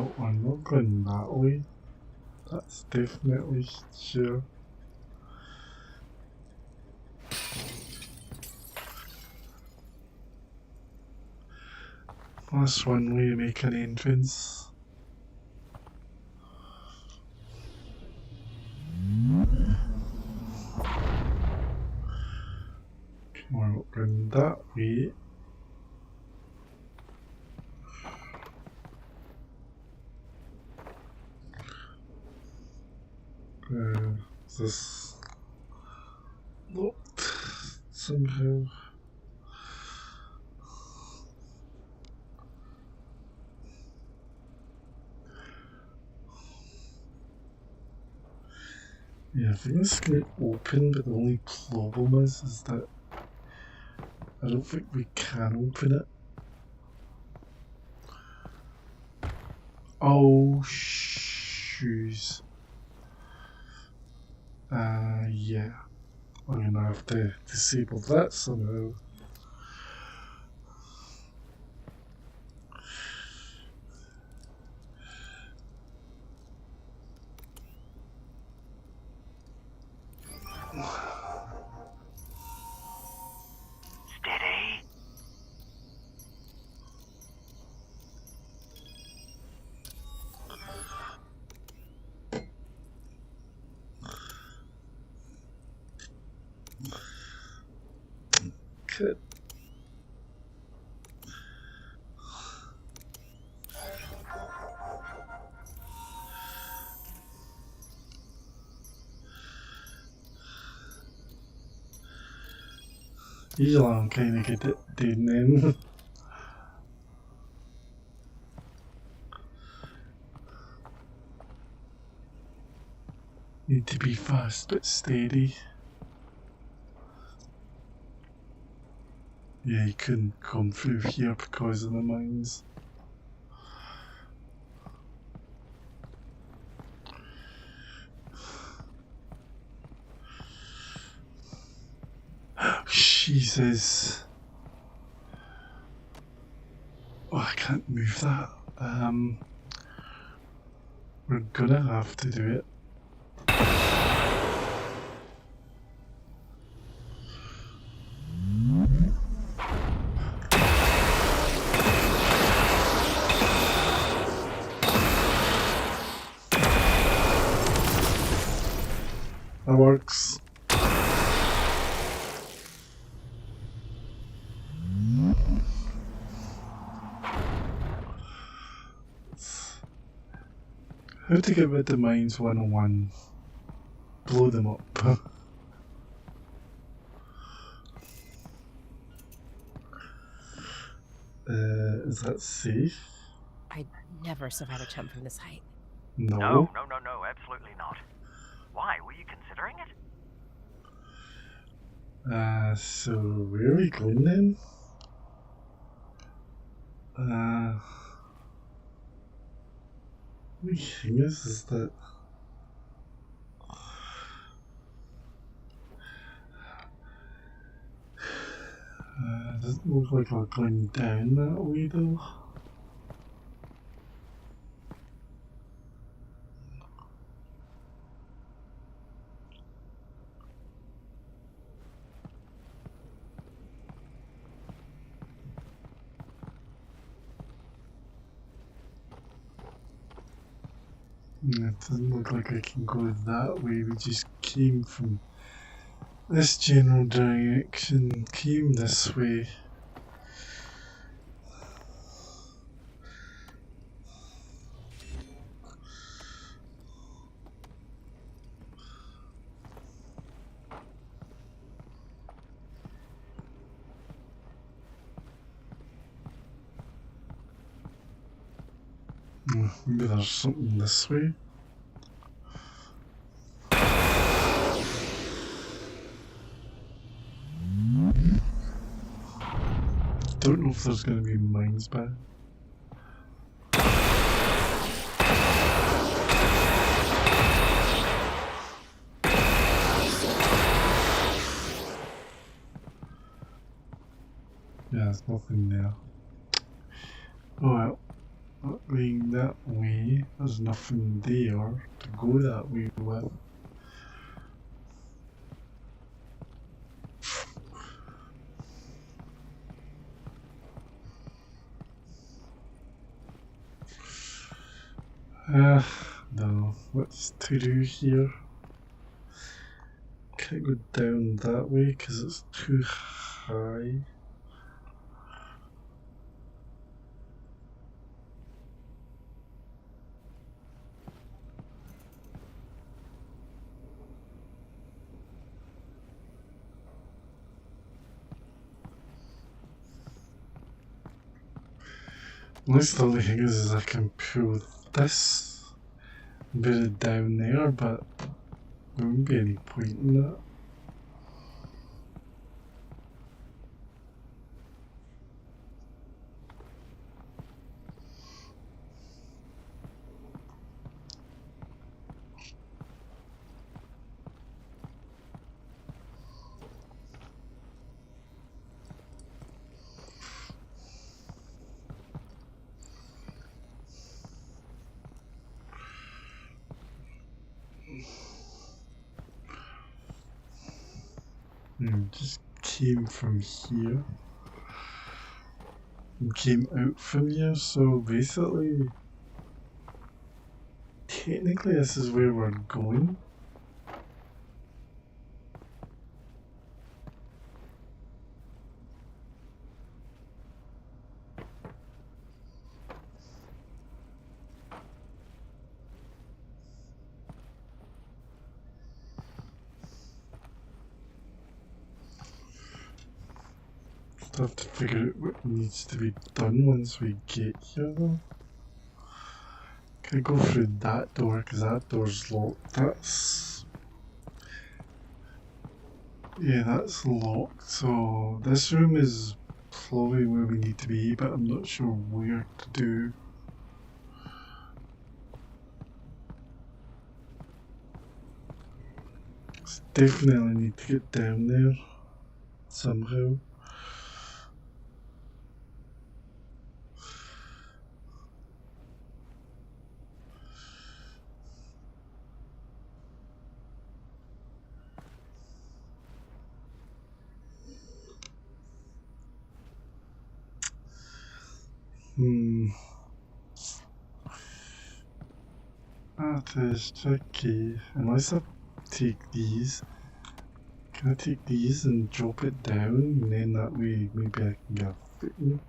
No, I'm not going that way. That's definitely sure. That's one way to make an entrance. We're not going that way. Is this locked somehow? Yeah, I think it's going to open, but the only problem is that I don't think we can open it. Oh, shoes. Yeah. I'm gonna have to disable that somehow. Steady. Good. Usually I'm kind of good at doing them. Need to be fast but steady. Yeah, you couldn't come through here because of the mines. Jesus. Oh, I can't move that. We're gonna have to do it. That works. How to get rid of mines 101. Blow them up. Is that safe? I'd never survive a jump from this height. No. No, absolutely not. Why? Were you considering it? So where are we going then? The thing is that doesn't look like we're going down that way though. Yeah, it doesn't look like I can go that way. We just came from this general direction, came this way. Maybe there's something this way. Don't know if there's going to be mines back. Yeah, there's nothing there. Oh well. Not going that way. There's nothing there to go that way with. No. What's to do here? Can't go down that way because it's too high. At least the only thing is I can pull this and put it down there, but there wouldn't be any point in that. Just came from here. And came out from here, so basically, technically this is where we're going. Still have to figure out what needs to be done once we get here though. Can I go through that door because that door's locked? Yeah, that's locked, so this room is probably where we need to be, but I'm not sure where to do. Definitely need to get down there somehow. That is tricky. Unless I take these. Can I take these and drop it down? And then that way maybe I can get a footing.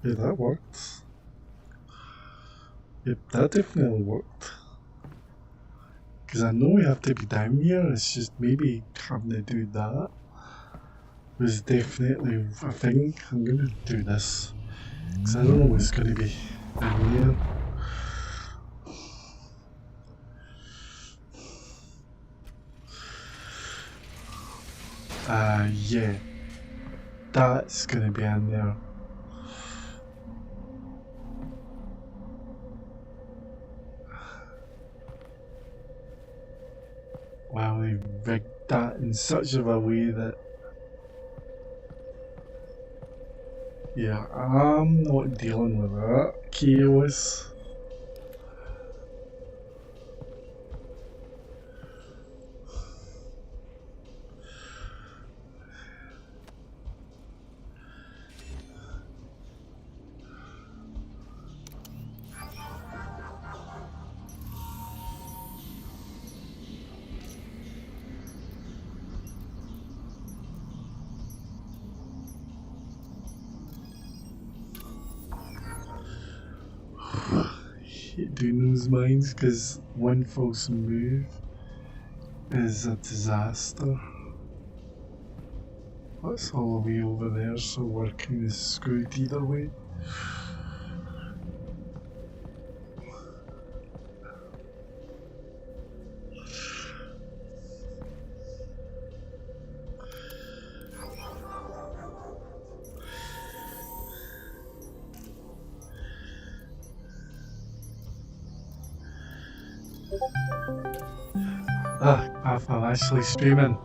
Yeah, that worked. Yep, that definitely worked. Because I know we have to be down here, it's just maybe having to do that was definitely a thing. I'm going to do this. Because I don't know what's going to be down here. Yeah. That's going to be in there. Wow, they rigged that in such of a way that... Yeah, I'm not dealing with that chaos. Hate doing those mines because one false move is a disaster. That's all the way over there, so we're kind of screwed either way. I'm actually streaming.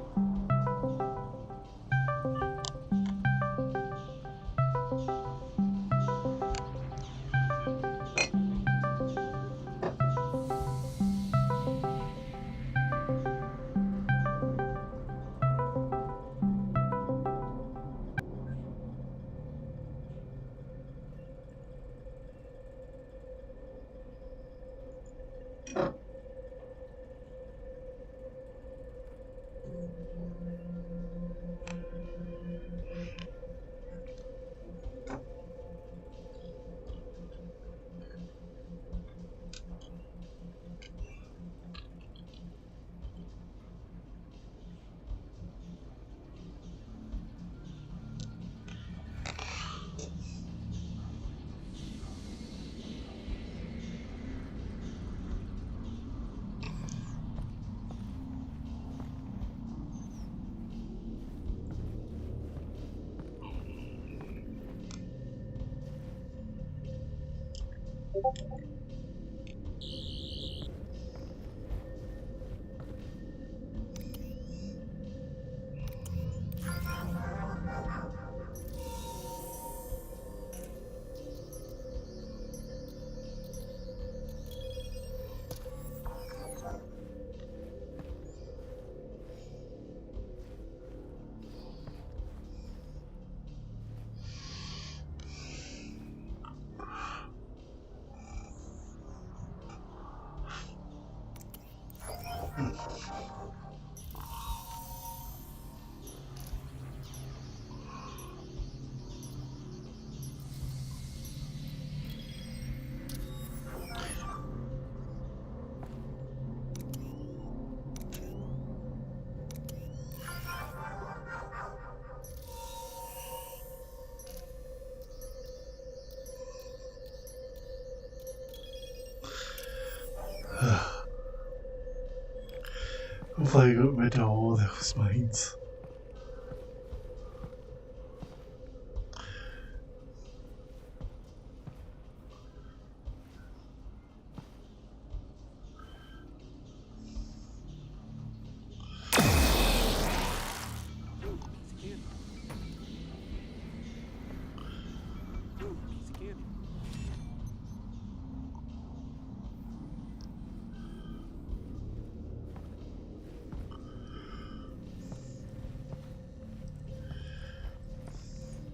Hopefully I got rid of all those mines.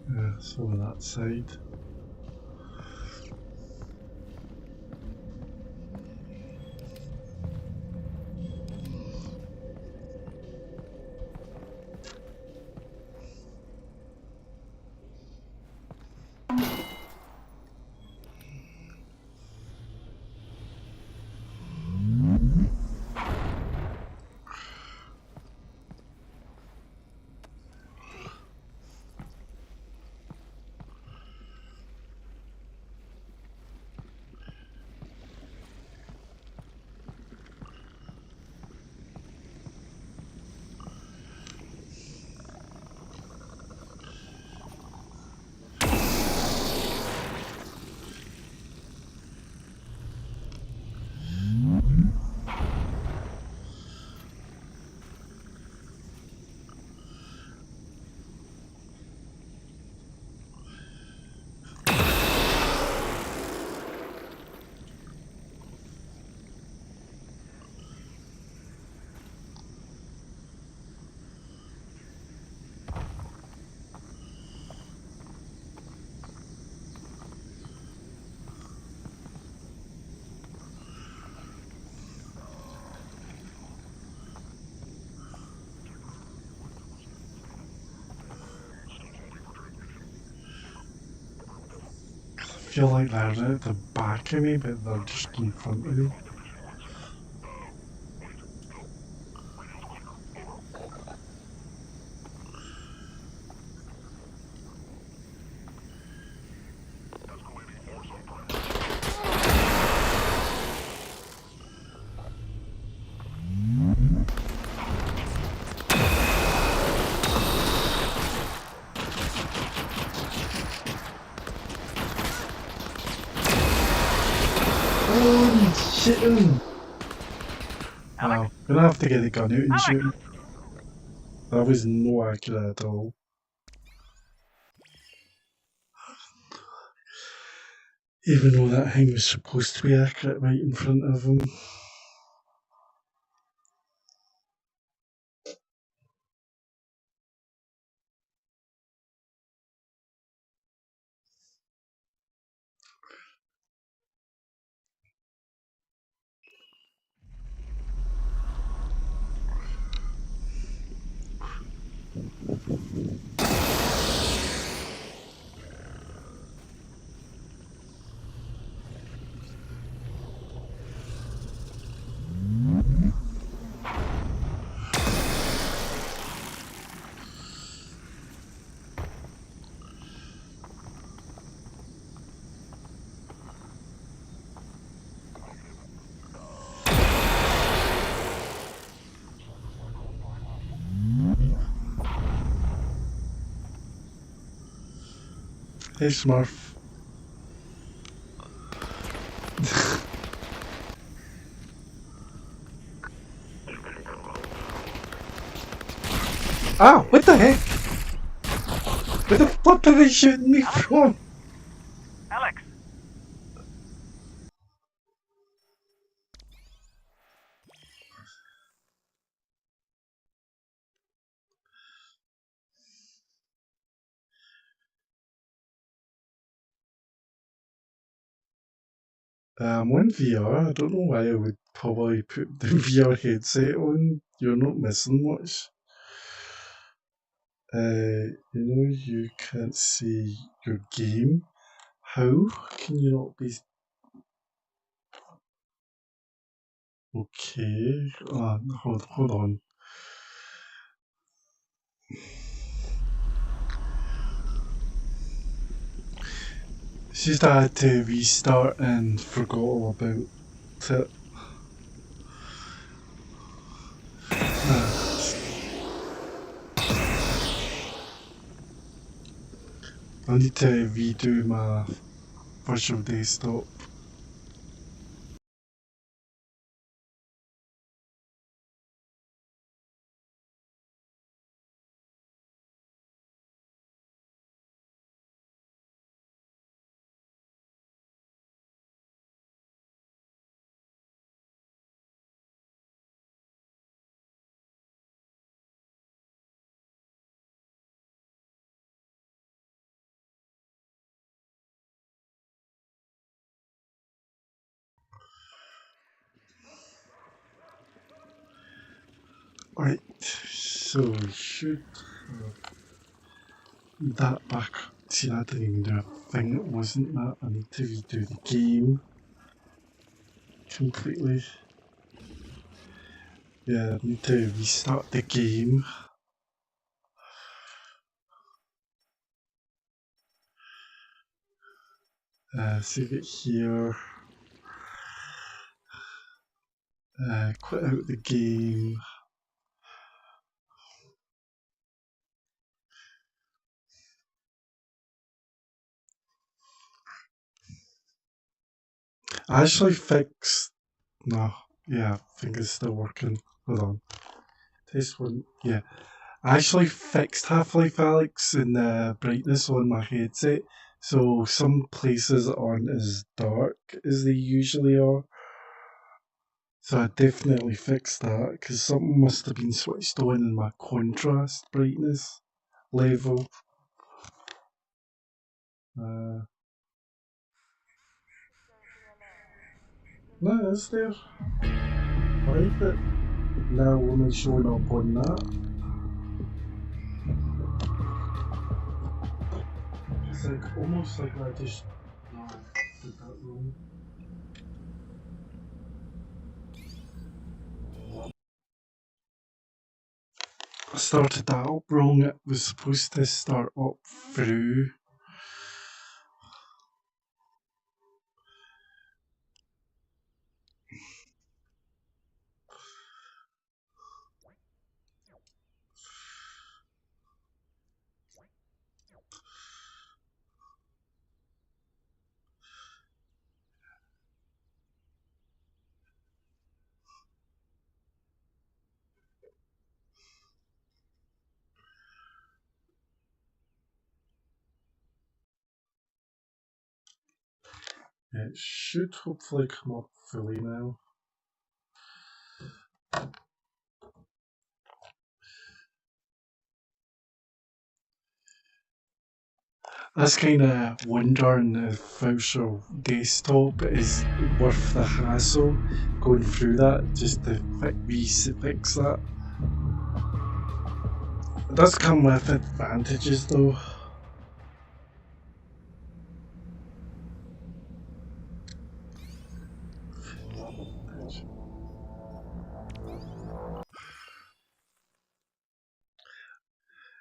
Yeah, it's over that side. I feel like they're at the back of me, but they're just in front of me. Holy shit! Wow, gonna have to get the gun out and shoot Alex! him. That was no accurate at all. Even though that thing was supposed to be accurate right in front of him. Hey Smurf. Ah, what the heck? Where the fuck are they shooting me from? Alex! I'm on VR. I don't know why I would probably put the VR headset on. You're not missing much. You can't see your game. How can you not be okay? Hold on. It's just I had to restart and forgot all about it. I need to redo my virtual desktop. Right, so we should that back. See, that didn't even do a thing, it wasn't that. I need to redo the game completely. Yeah, I need to restart the game. Save it here. Quit out the game. I actually fixed. No, yeah, I think it's still working. Hold on. Test one. Yeah. I actually fixed Half-Life Alyx in the brightness on my headset, so some places aren't as dark as they usually are. So I definitely fixed that, because something must have been switched on in my contrast brightness level. No, it's there. Right, but now only showing up on that. It's like almost like I just did that wrong. I started that up wrong. It was supposed to start up through. It should hopefully come up fully now. That's kind of wondering if Voucher Desktop is worth the hassle going through that just to fix that. It does come with advantages though.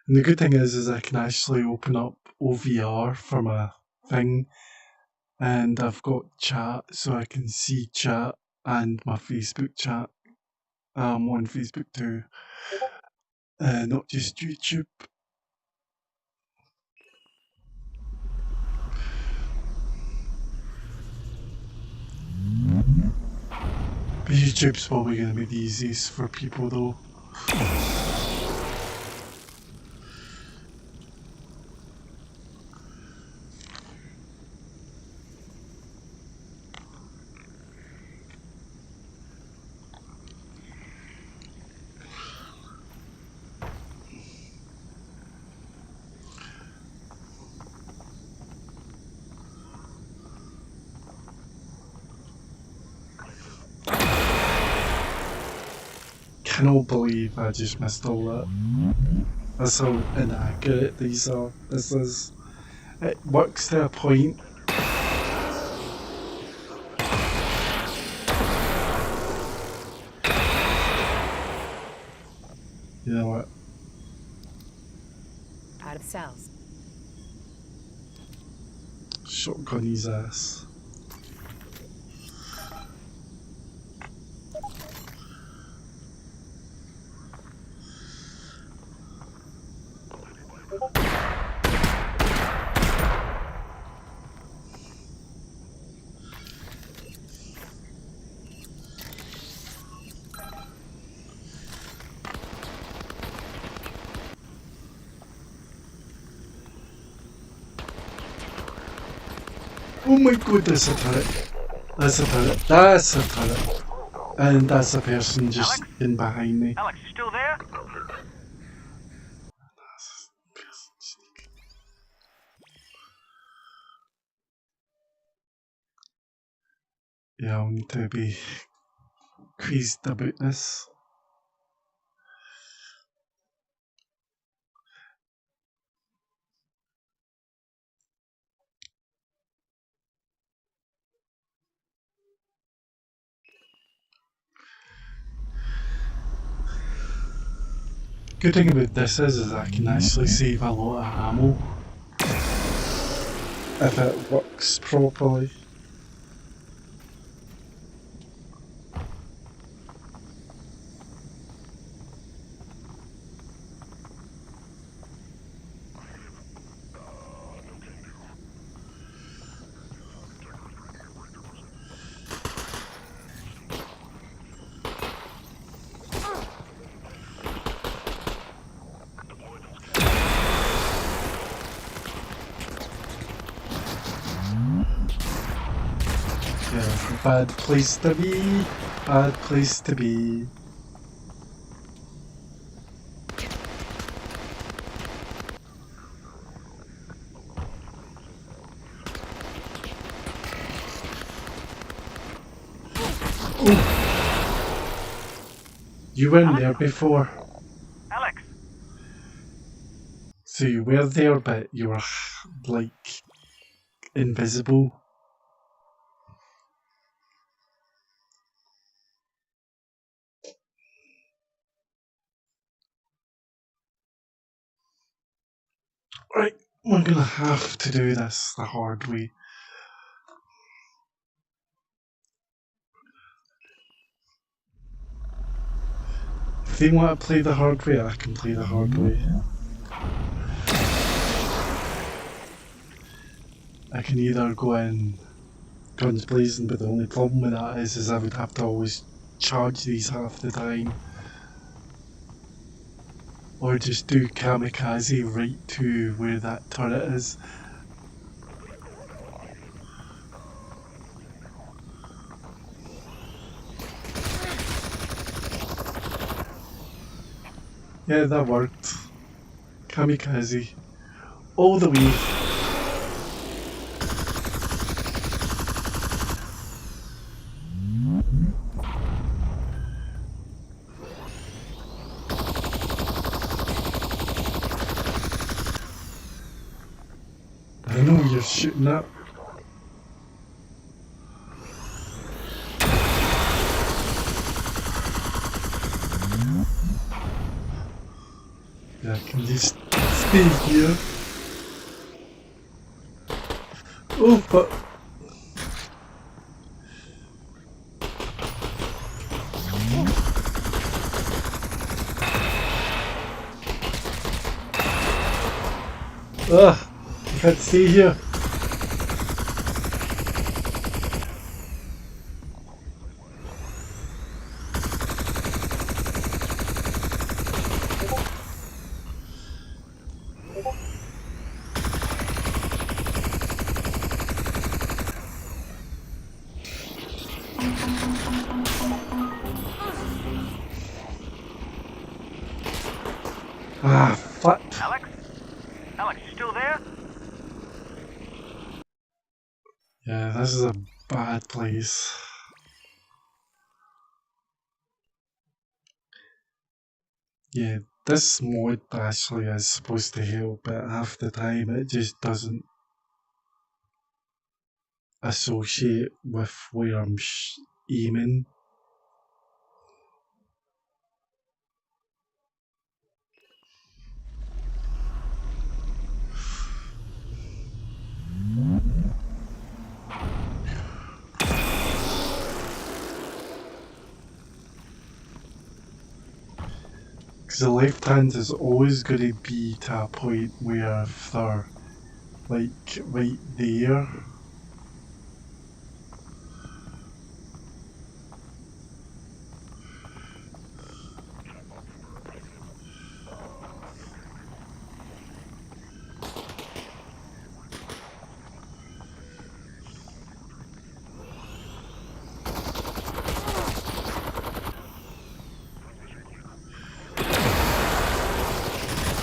And the good thing is I can actually open up OVR for my thing, and I've got chat, so I can see chat and my Facebook chat. I'm on Facebook too, not just YouTube. But YouTube's probably going to be the easiest for people though. Cannot believe I just missed all that. That's how inaccurate these are. This is. It works to a point. You know what? Out of cells. Shotgun his ass. Oh my god, that's a turret. That's a turret. That's a turret. And that's a person just in behind me. Alex, you still there? Yeah, I'll need to be crazed about this. Good thing about this is I can actually save a lot of ammo if it works properly. Yeah, bad place to be. Bad place to be. You weren't there before. Alex, So you were there, but you were like invisible. Right, we're gonna have to do this the hard way. If they want to play the hard way, I can play the hard way. I can either go in guns blazing, but the only problem with that is I would have to always charge these half the time. Or just do kamikaze right to where that turret is. Yeah, that worked. Kamikaze. All the way. I know you're shooting at. Yeah, I can just stay here. Oh, but ugh, I can't stay here. Ah, fuck. Alex? Alex, you still there? Yeah, this is a bad place. Yeah, this mod actually is supposed to help, but half the time it just doesn't associate with where I'm aiming. Because the left hand is always going to be to a point where if they're like right there.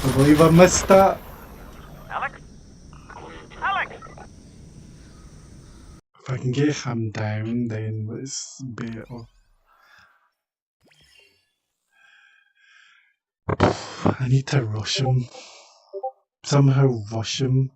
I believe I missed that. Alex? Alex! If I can get him down, then it's better. I need to rush him. Somehow rush him.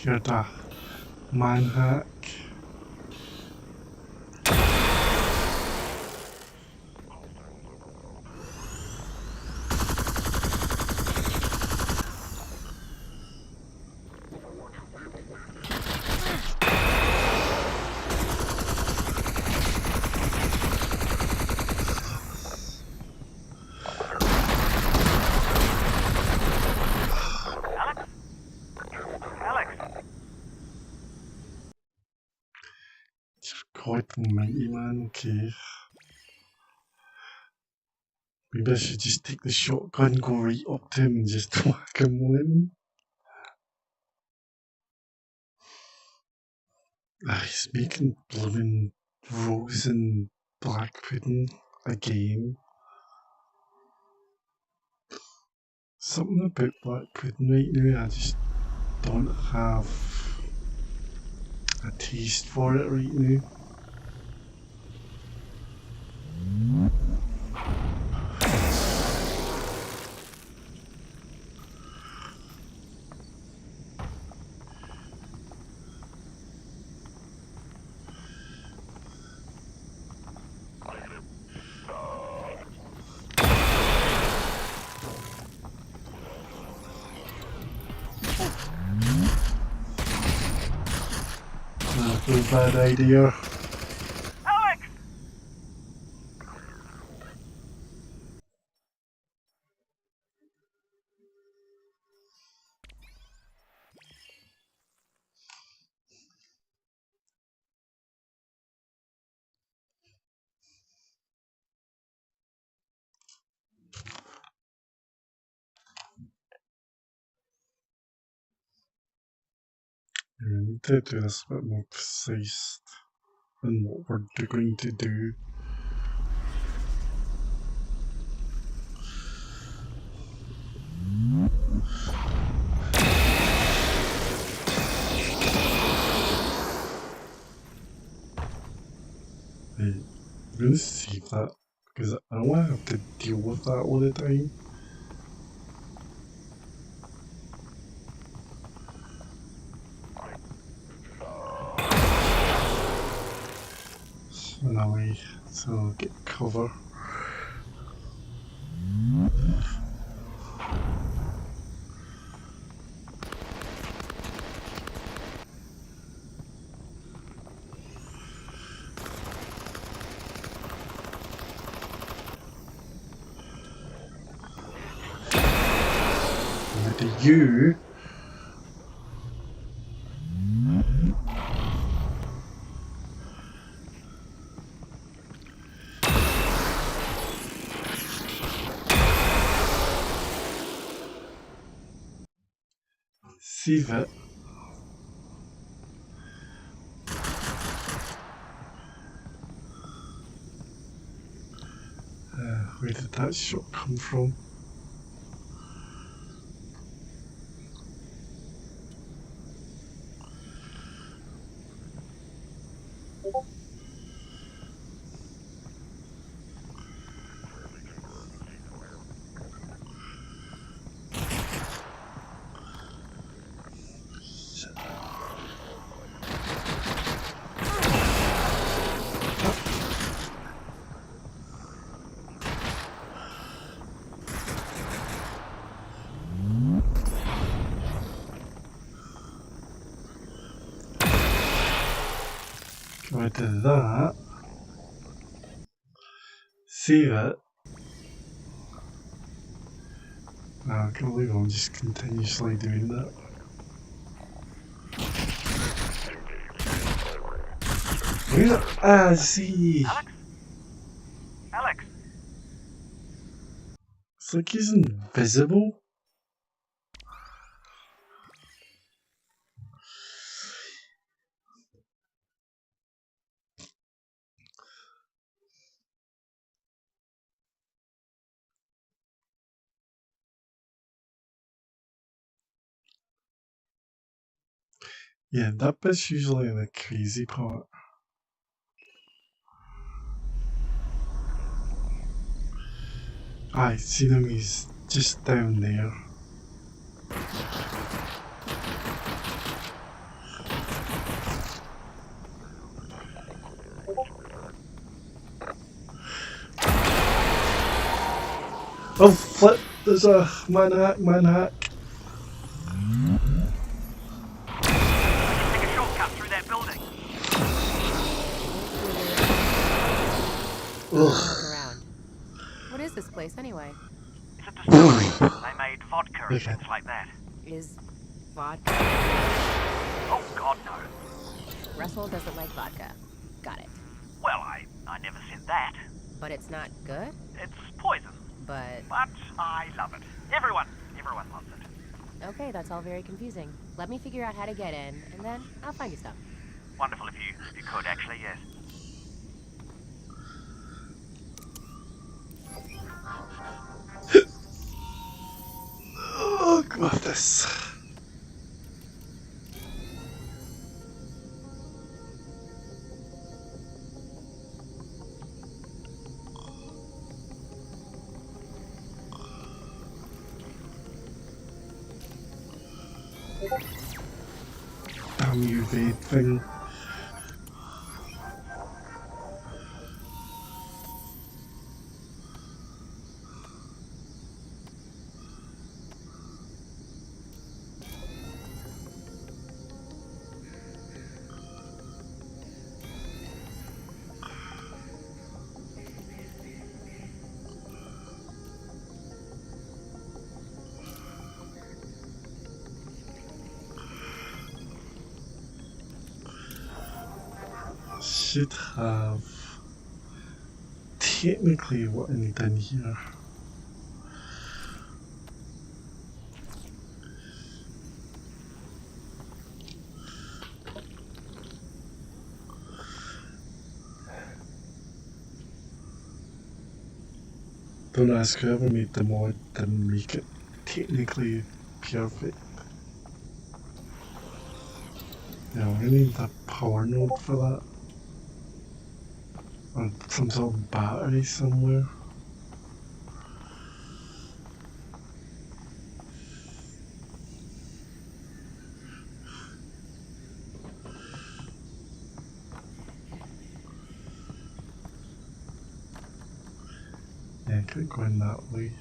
You're the manhack. Little mighty man, okay. Maybe I should just take the shotgun, go right up to him and just whack him with. He's making blooming rose and black pudding again. Something about black pudding right now, I just don't have a taste for it right now. No bad idea. Alex! We need to do this a bit more precise than what we're going to do. Right, I'm going to save that because I don't want to have to deal with that all the time. So now so get cover. With you. Save it. Where did that shot come from? Go to that. Save it. I can't believe I'm just continuously doing that. Where? See. Alex? Alex? It's like he's invisible. Yeah, that bit's usually the crazy part. I see him, he's just down there. Oh, flip! There's a manhack. Take a shortcut through that building. Look around. What is this place anyway? It's a distillery. They made vodka and Okay. things like that. Is vodka? Oh, God, no. Russell doesn't like vodka. Got it. Well, I never said that. But it's not good? It's poison. But... But I love it. Everyone loves it. Okay, that's all very confusing. Let me figure out how to get in, and then I'll find you some. Wonderful if you could, actually, yes. Oh god, this. Damn you, vape thing. Should have technically what I need in here. Don't ask whoever made the mod didn't make it technically perfect. Yeah, we need a power node for that. Or some sort of battery somewhere. Yeah, I could go in that way.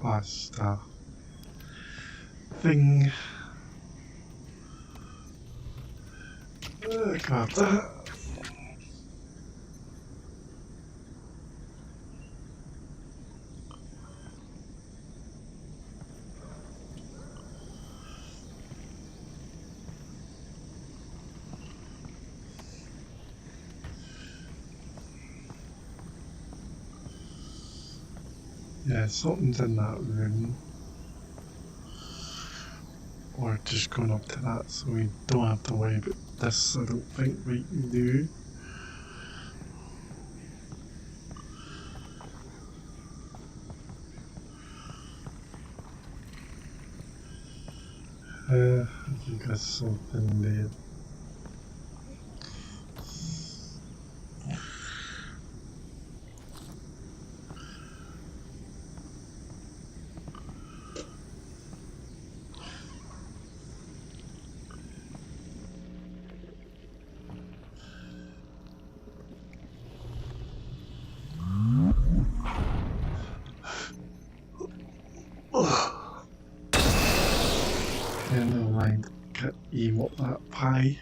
Pasta thing. Grab that. Yeah, something's in that room. Or just going up to that so we don't have to worry about this, I don't think we can do. I think there's something there. Yeah, never mind. Can't emote that pie.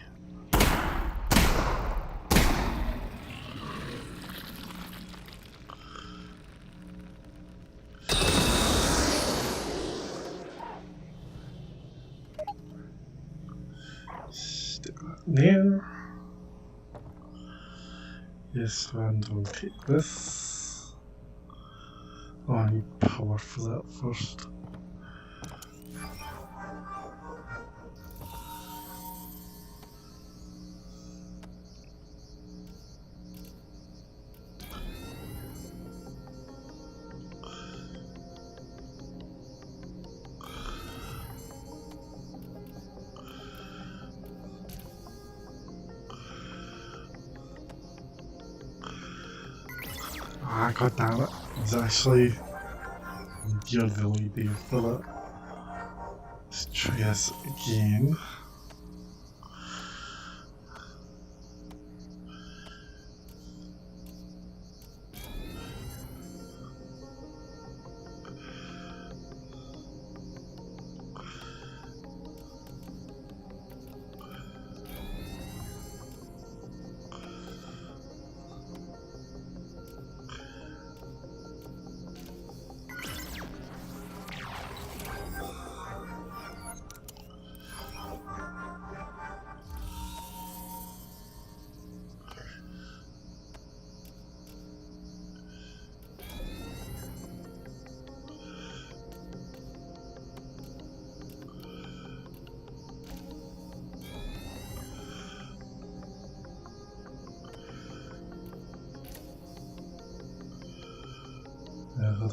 Stick that there. Yes, and I'll take this. Oh, I need power for that first. Ah, god damn it. It's actually you're the lady for that. Let's try this again.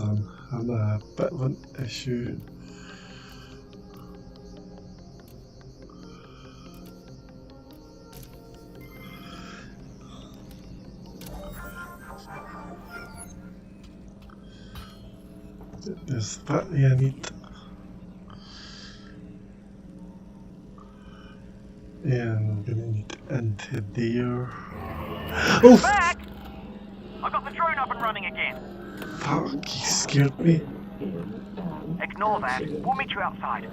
on. I'm a bit of an issue. There's the battery I need. And I'm gonna need into there. Oh Back! I got the drone up and running again. fuck, you scared me. Ignore that. We'll meet you outside.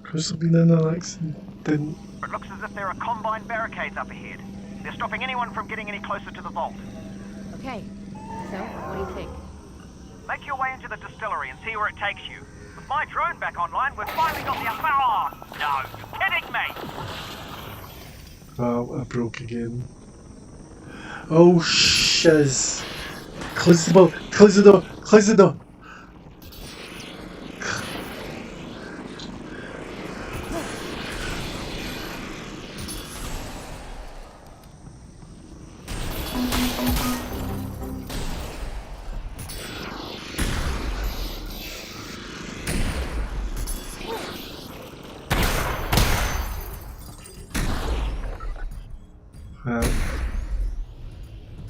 Could have been in an accident. Didn't. It looks as if there are combined barricades up ahead. They're stopping anyone from getting any closer to the vault. Okay. So, what do you think? Make your way into the distillery and see where it takes you. With my drone back online, we've finally got the upper. No, you're kidding me! Oh, I broke again. Oh shiz. Close the door, close the door, close the door.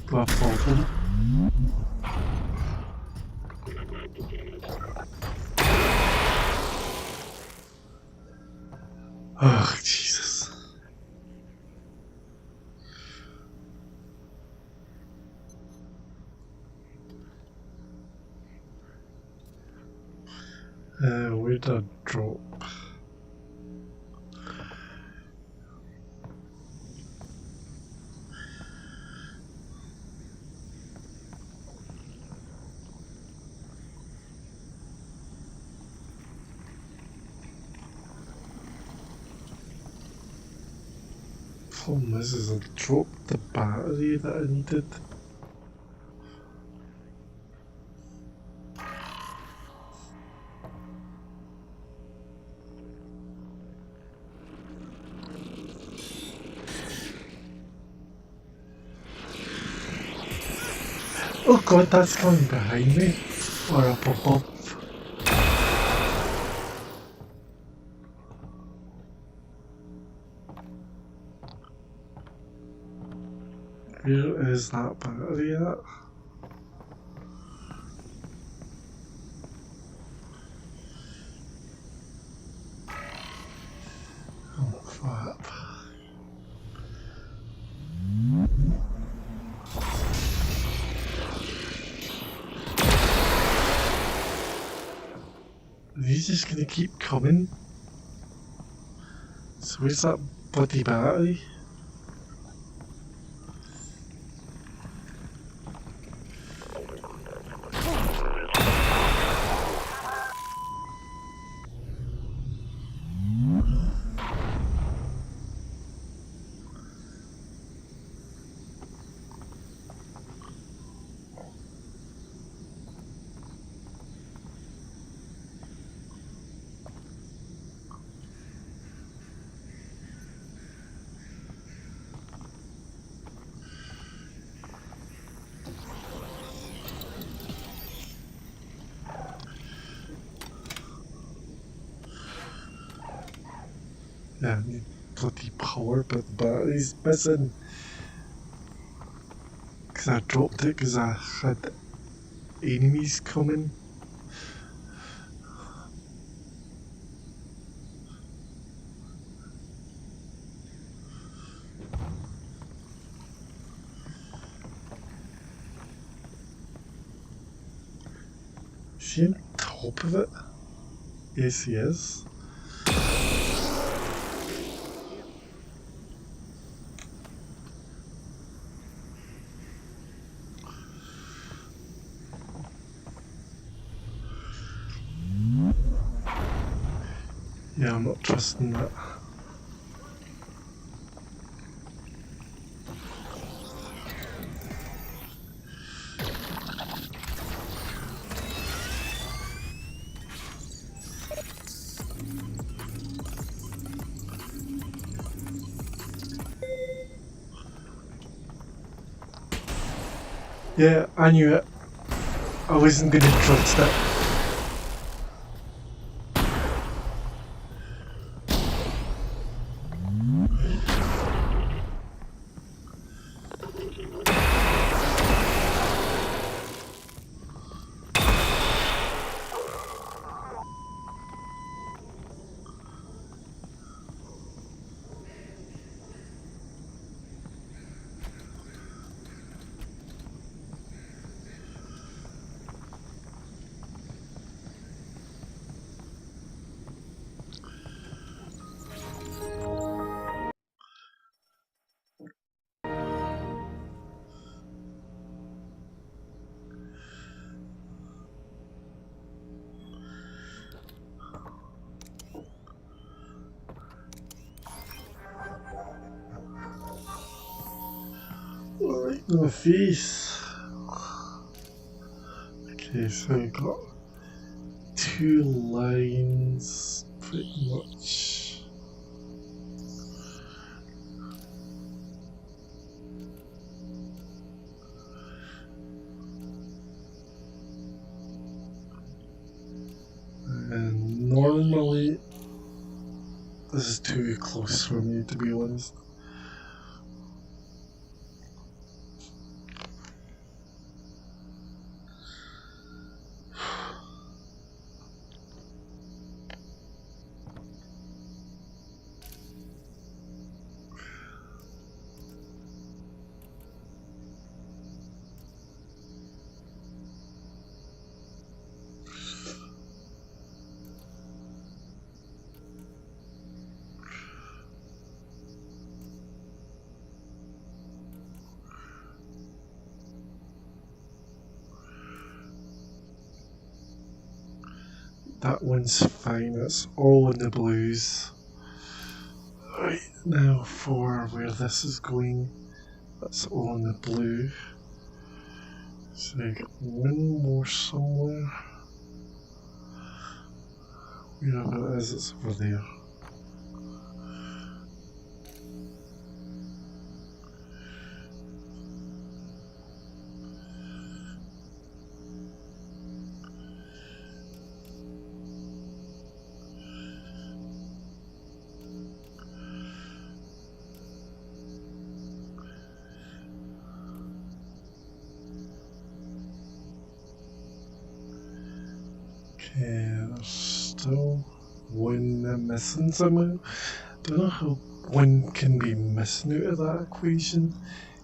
Do I fall from? Oh, Jesus. Where did I drop? Problem is I dropped the battery that I needed. Oh god, that's coming behind me. Or up above. Where is that battery at? Oh, crap. Are these just gonna keep coming? So where's that bloody battery? Yeah, I need bloody power, but the battery's missing. Because I dropped it because I had enemies coming. Is he on top of it? Yes, he is. Yeah, I'm not trusting that. Yeah, I knew it. I wasn't gonna trust it. Right in the face. Okay, so I got 2 lines, pretty much. And normally, this is too close for me, to be honest. That one's fine, it's all in the blues. Right, now for where this is going, that's all in the blue. So I got one more somewhere. Wherever it is, it's over there. Okay, there's still one missing somehow. Don't know how one can be missing out of that equation,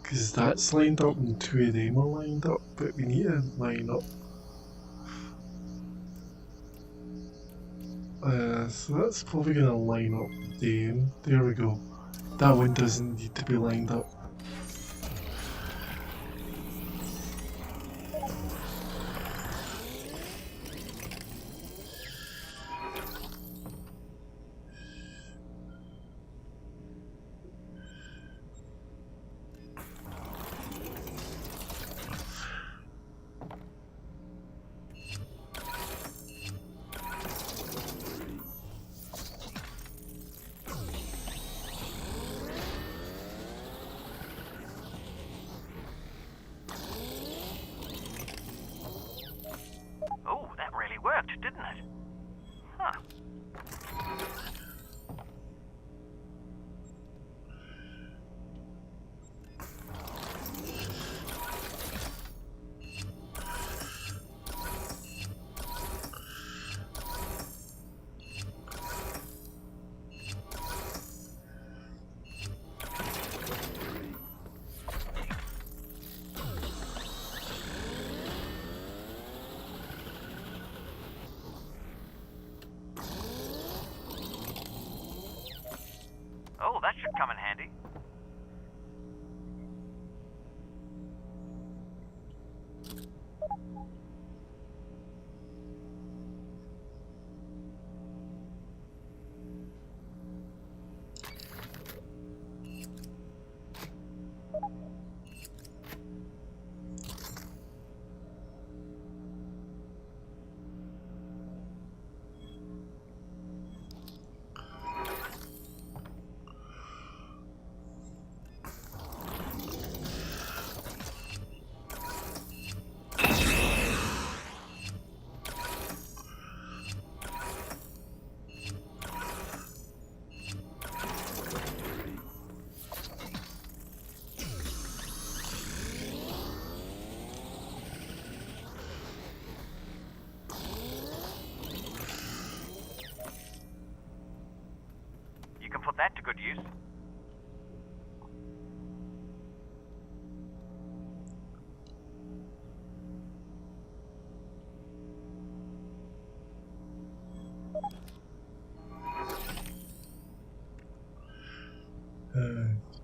because that's lined up and 2 of them are lined up, but we need to line up. So that's probably going to line up then. There we go. That one doesn't need to be lined up. good use.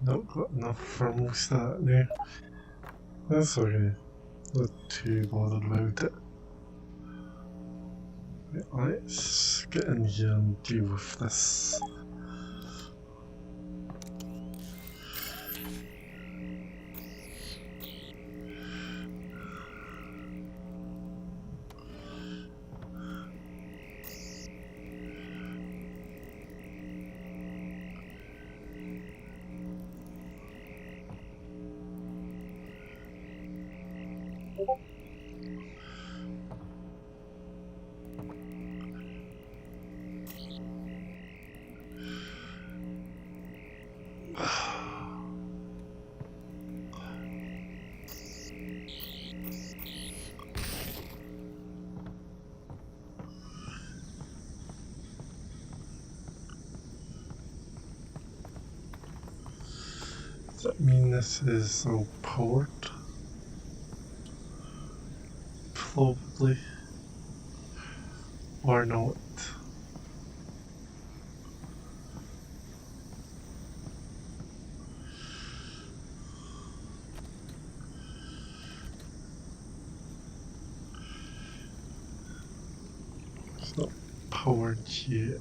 Not got enough for most of that now. That's okay. Not too bothered about it. Right, let's get in here and deal with this. Does that mean this is all powered? Probably. Or not. It's not powered yet.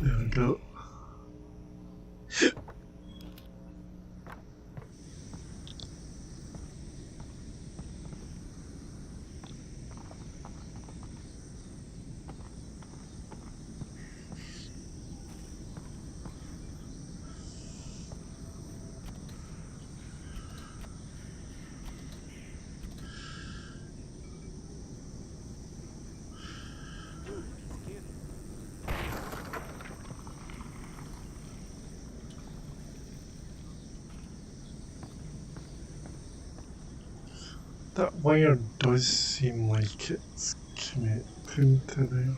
There we go. That wire does seem like it's connecting to there.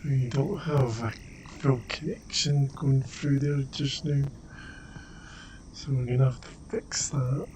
So you don't have a full connection going through there just now. So we're gonna have to fix that.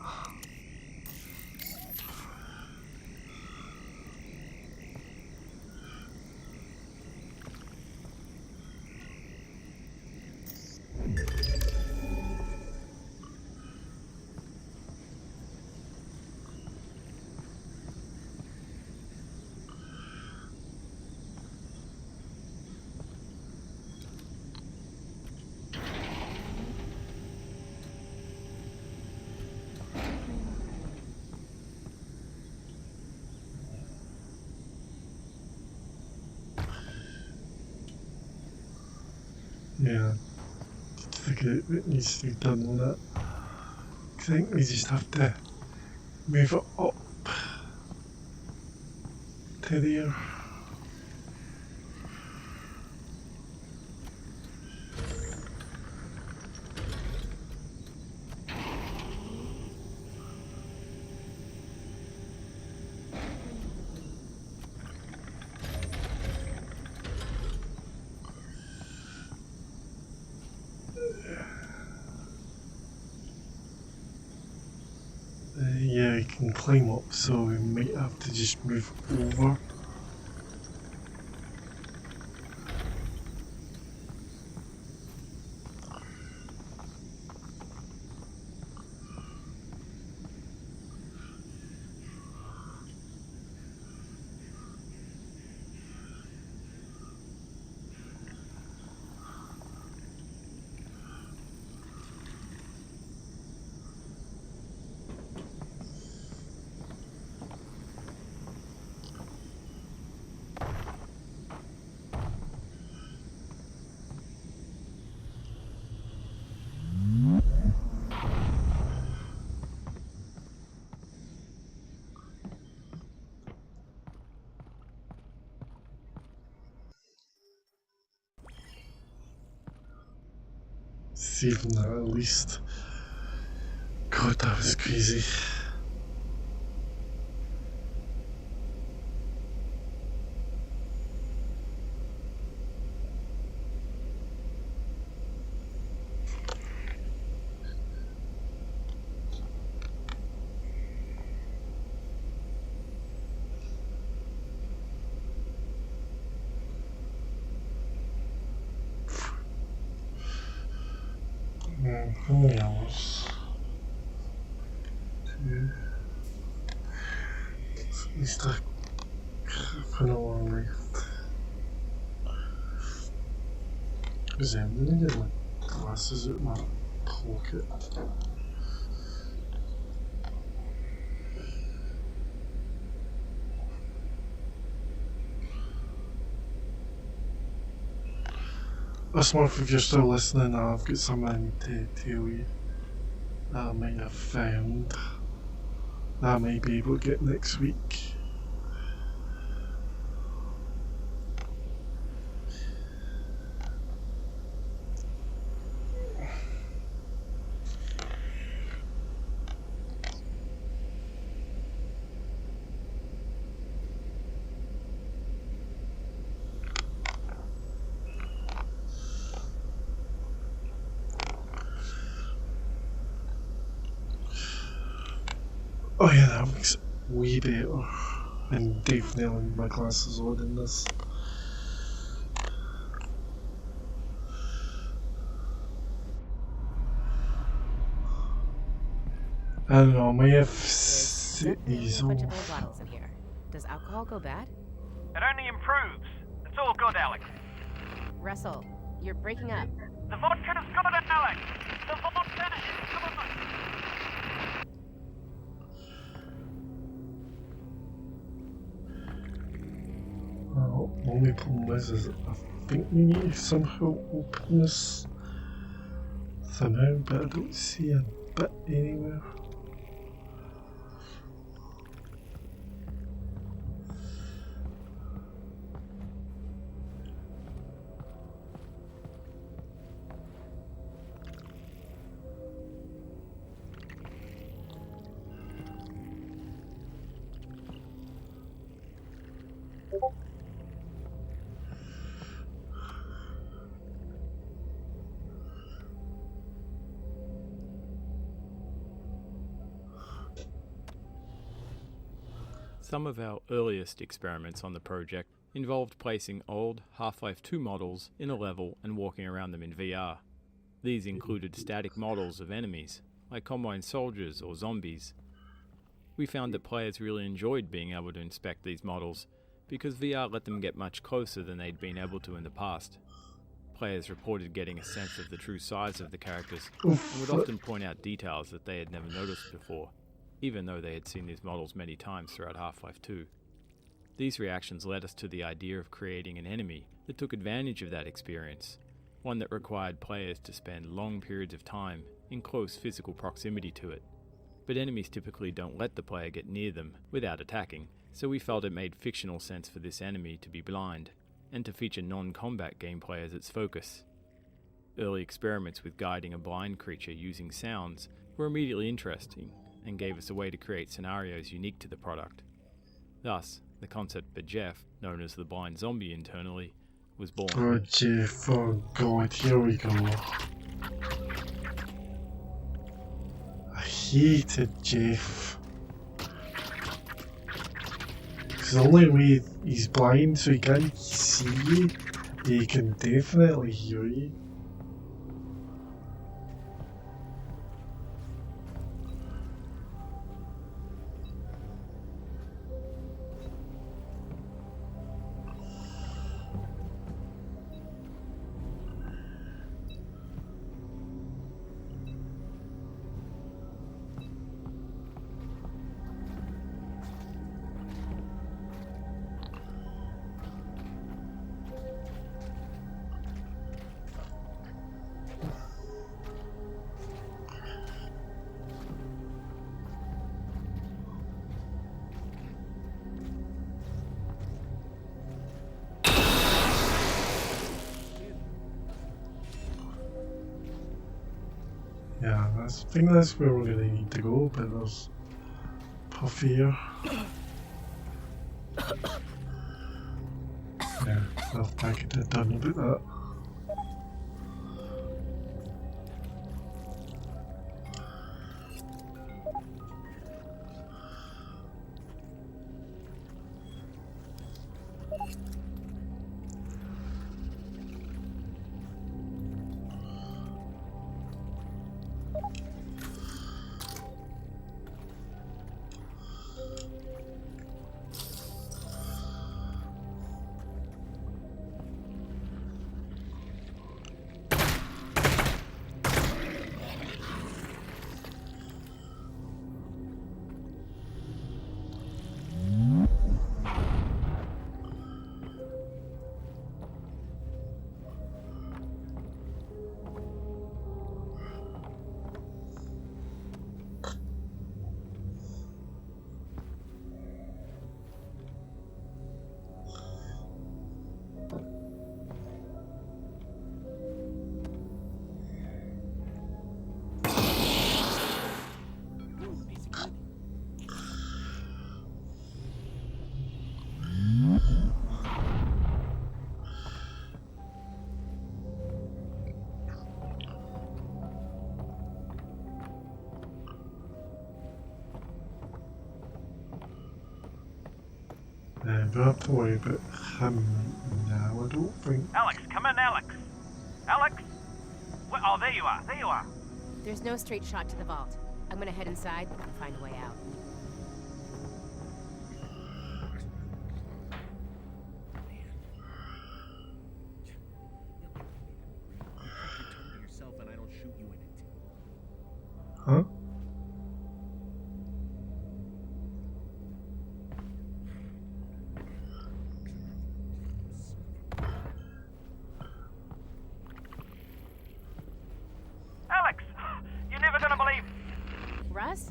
Yeah. I think it needs to be done on that. I think we just have to move it up to there. Yeah, you can climb up, so we might have to just move over. Saving that at least. God, that was crazy. How many hours? 2. At least half an hour left. I'm gonna get my glasses out of my pocket. Smurf, if you're still listening, I've got something to tell you that I might have found that I might be able to get next week. Oh yeah, that makes it way better. And definitely my glasses on in this. I don't know, I may have set these a bunch of off. old bottles in here. Does alcohol go bad? It only improves. It's all good, Alex. Russell, you're breaking up. The vodka is good, Alex. The vodka is good. Well, the only problem is I think we need to somehow open this somehow, but I don't see a bit anywhere. Some of our earliest experiments on the project involved placing old Half-Life 2 models in a level and walking around them in VR. These included static models of enemies, like Combine soldiers or zombies. We found that players really enjoyed being able to inspect these models because VR let them get much closer than they'd been able to in the past. Players reported getting a sense of the true size of the characters and would often point out details that they had never noticed before, even though they had seen these models many times throughout Half-Life 2. These reactions led us to the idea of creating an enemy that took advantage of that experience. one that required players to spend long periods of time in close physical proximity to it. But enemies typically don't let the player get near them without attacking, so we felt it made fictional sense for this enemy to be blind, and to feature non-combat gameplay as its focus. Early experiments with guiding a blind creature using sounds were immediately interesting, and gave us a way to create scenarios unique to the product. Thus, the concept for Jeff, known as the blind zombie internally, was born. Oh, Jeff, oh god, here we go. I hated Jeff. Because the only way he's blind, so he can't see you, but he can definitely hear you. Yeah, I think that's where we're gonna need to go, but there's Puff here. Yeah, I could have done about that. We don't have to worry about him now, I don't think. Alex, come in, Alex. Alex? Oh, there you are. There you are. There's no straight shot to the vault. I'm gonna head inside and find a way out. Huh? Alex, you're never gonna believe. Russ?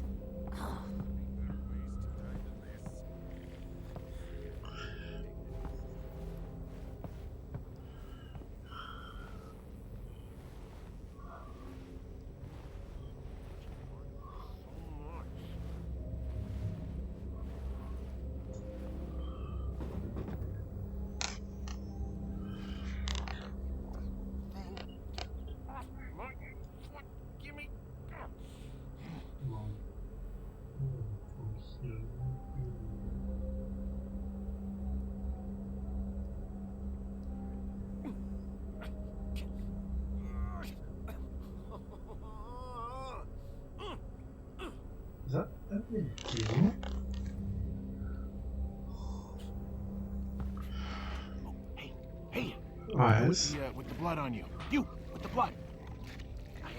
Is that every game? Hey, Oh, it is? with the blood on you. You, with the blood. I,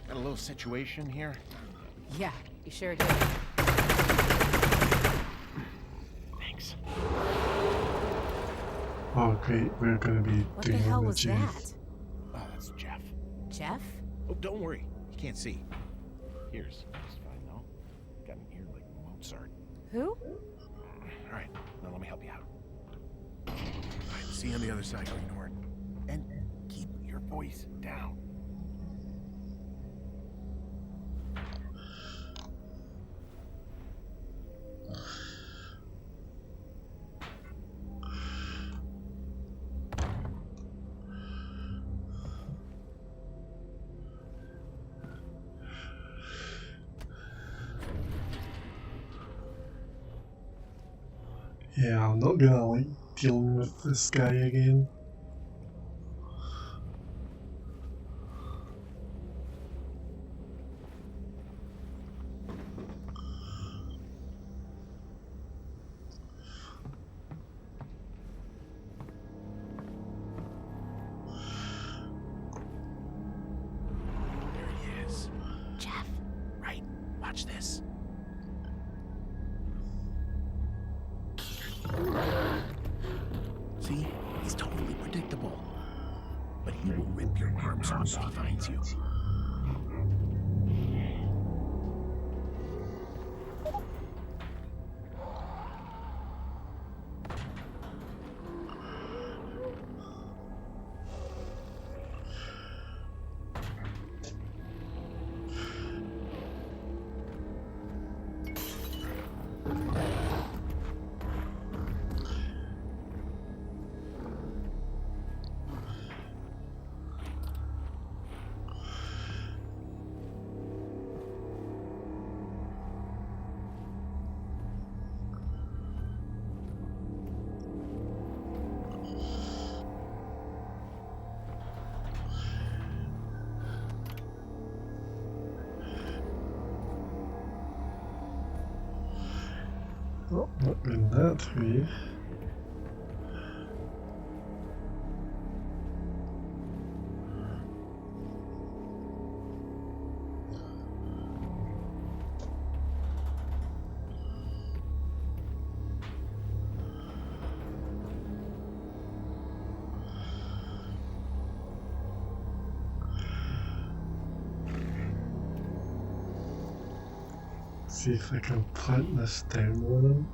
got a little situation here. Yeah, you sure did. Thanks. Oh great, we're gonna be What the doing hell one with was Jane. that? Jeff? Oh, don't worry. You can't see. Here's just fine, though. Got an ear like Mozart. Who? All right, now let me help you out. All right, see you on the other side, Greenhorn. And keep your voice down. Yeah, I'm not gonna like dealing with this guy again. There he is. Jeff. Right, watch this. See? He's totally predictable. But he will rip your arms off if he finds you. Oh, not in that way. See if I can plant this down on him.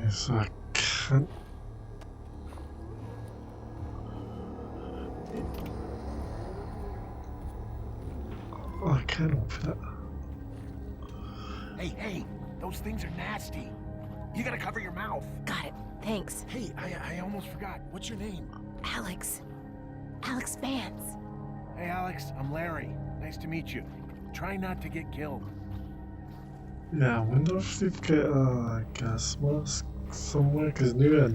So I can't. Oh, I can't open it. Hey, those things are nasty. You gotta cover your mouth. Got it. Thanks. Hey, I almost forgot. What's your name? Alex. Alex Vance. Hey, Alex, I'm Larry. Nice to meet you. Try not to get killed. Yeah, I wonder if they've got a gas mask somewhere, because now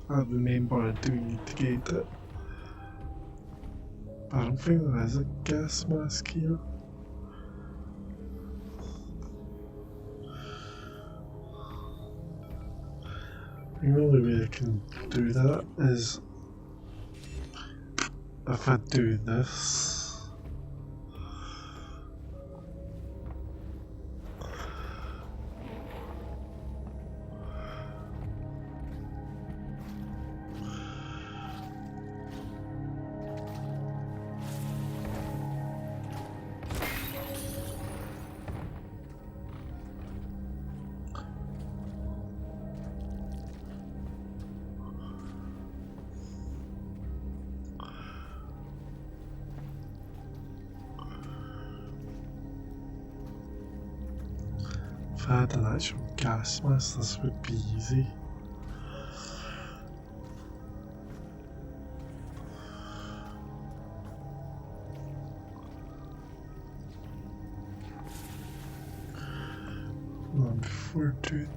I remember I do need to get it. But I don't think there is a gas mask here. The only way I can do that is if I do this. If I had an actual gas mask, this would be easy. Before doing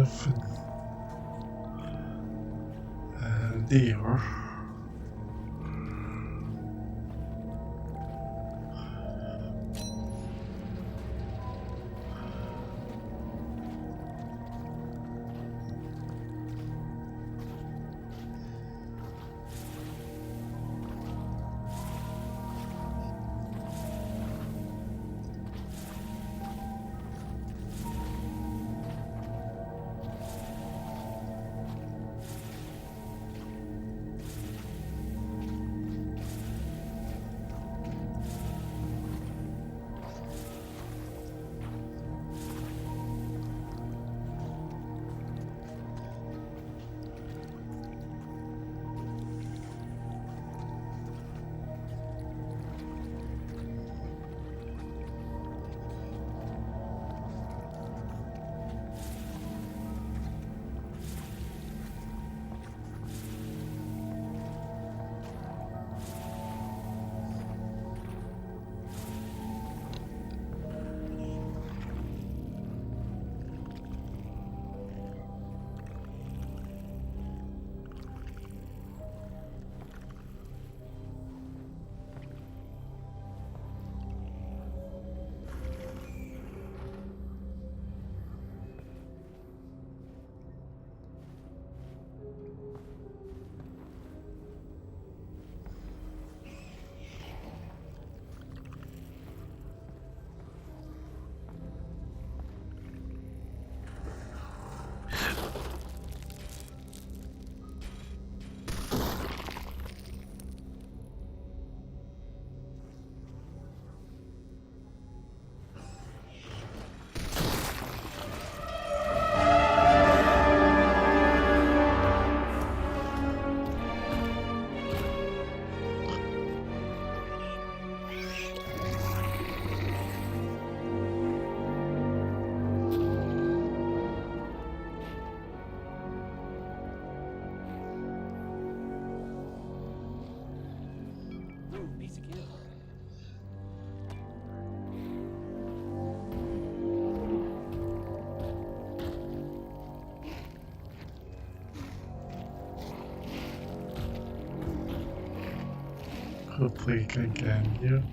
nothing there. Hopefully again here.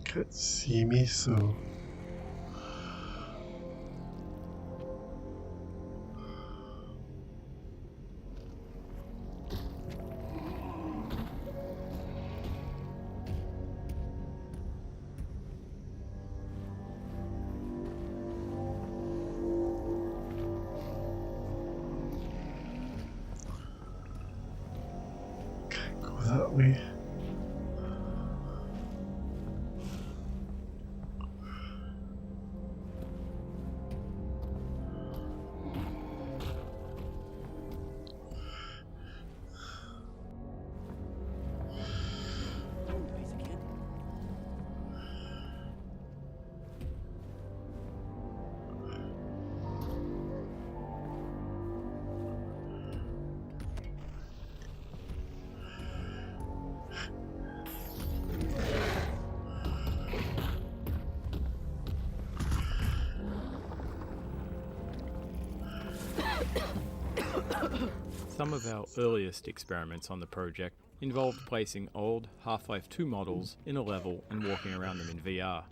Can't see me, so can't go that way. Some of our earliest experiments on the project involved placing old Half-Life 2 models in a level and walking around them in VR.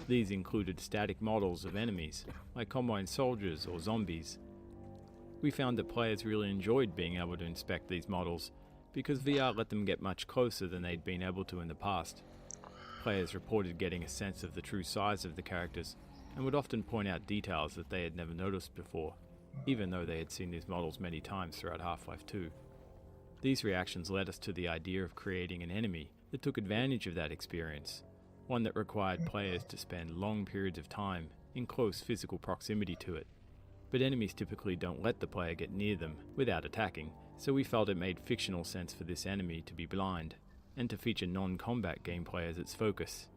These included static models of enemies, like Combine soldiers or zombies. We found that players really enjoyed being able to inspect these models, because VR let them get much closer than they'd been able to in the past. Players reported getting a sense of the true size of the characters, and would often point out details that they had never noticed before, even though they had seen these models many times throughout Half-Life 2. These reactions led us to the idea of creating an enemy that took advantage of that experience, one that required players to spend long periods of time in close physical proximity to it. but enemies typically don't let the player get near them without attacking, so we felt it made fictional sense for this enemy to be blind, and to feature non-combat gameplay as its focus.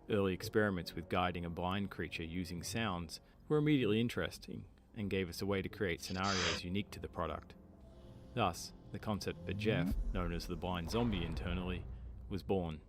Early experiments with guiding a blind creature using sounds were immediately interesting, and gave us a way to create scenarios unique to the product. Thus, the concept for Jeff, known as the blind zombie internally, was born.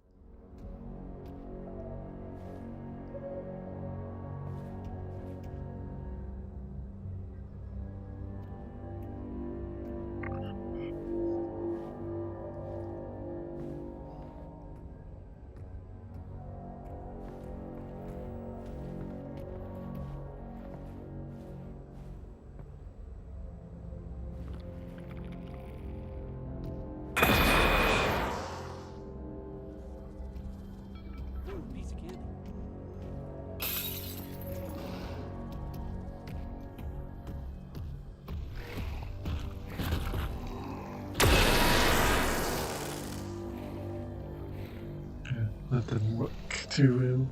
That didn't look too well.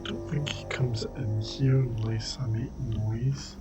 Don't think he comes in here unless I make noise.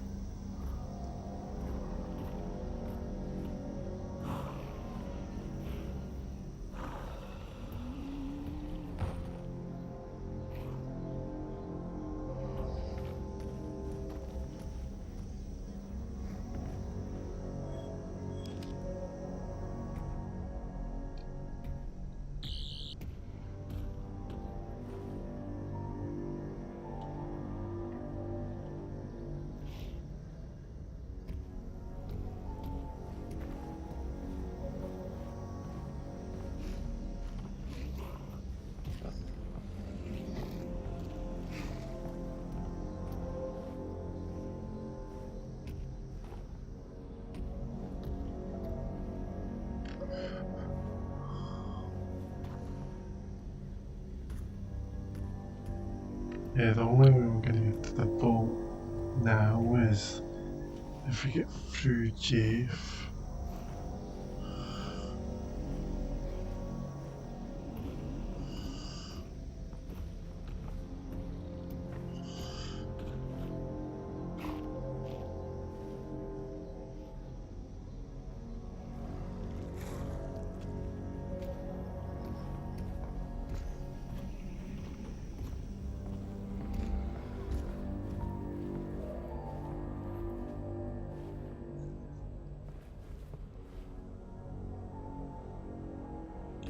Yeah, the only way we're going to get to the boat now is if we get through Jeff.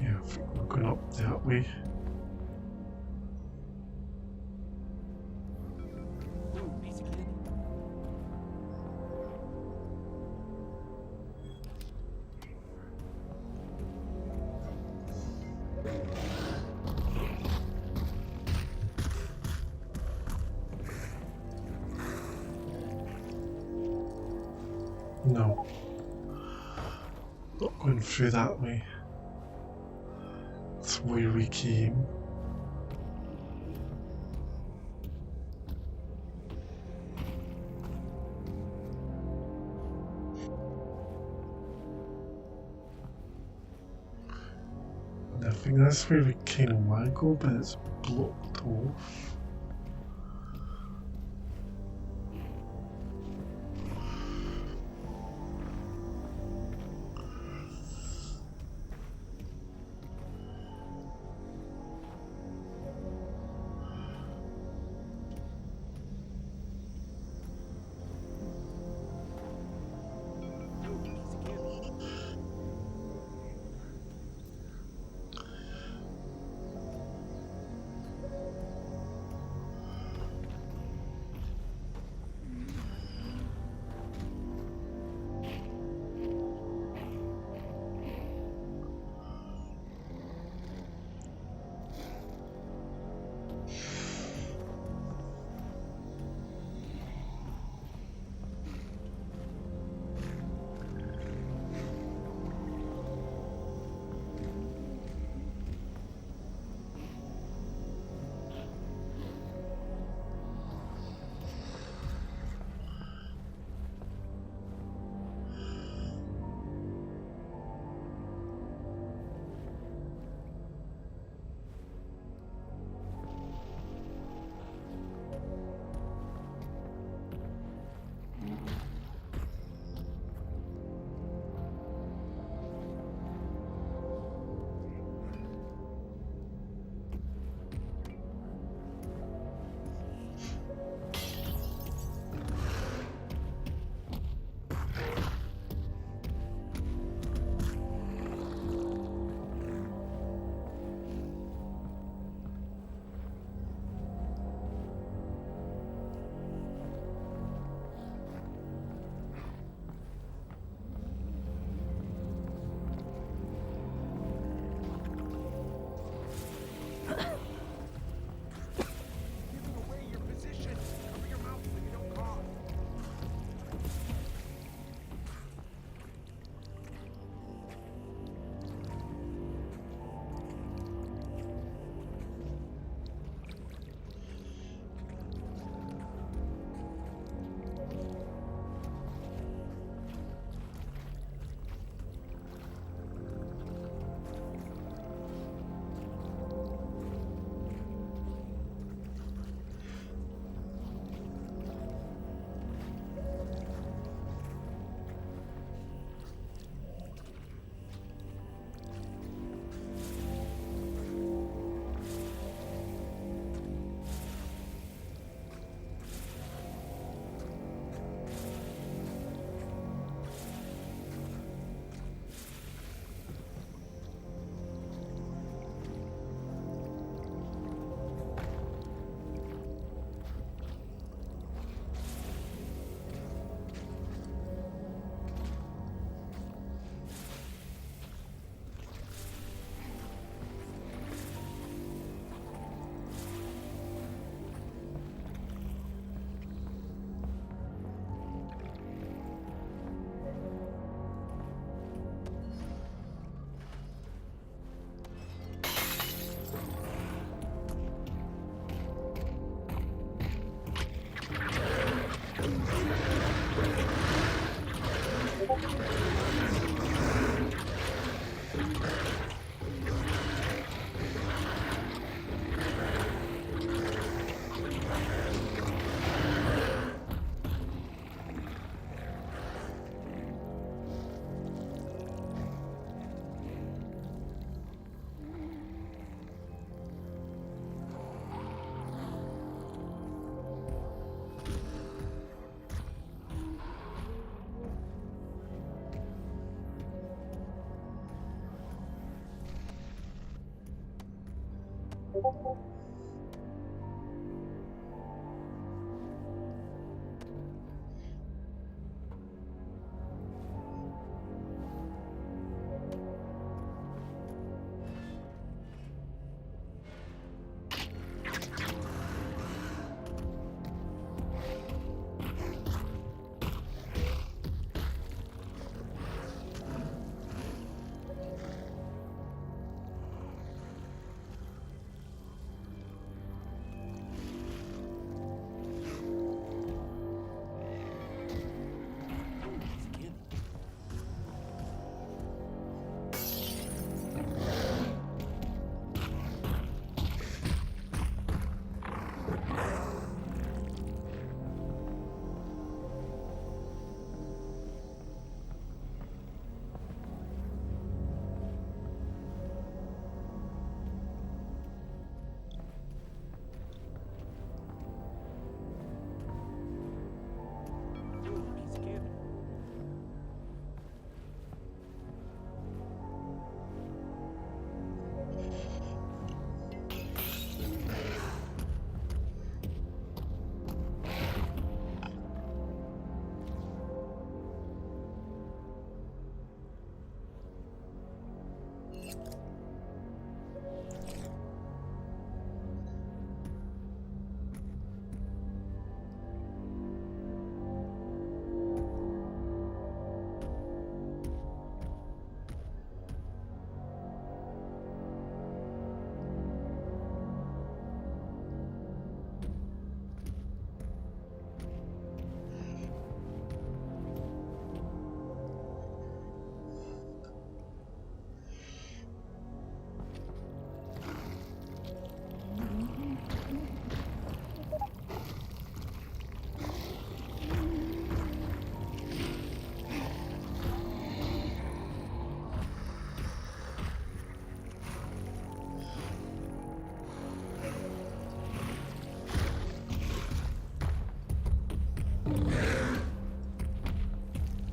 Yeah, I think we're going up that way. No. Not going through that way. That's where we came. think that's where we kind of want to go, but it's blocked off.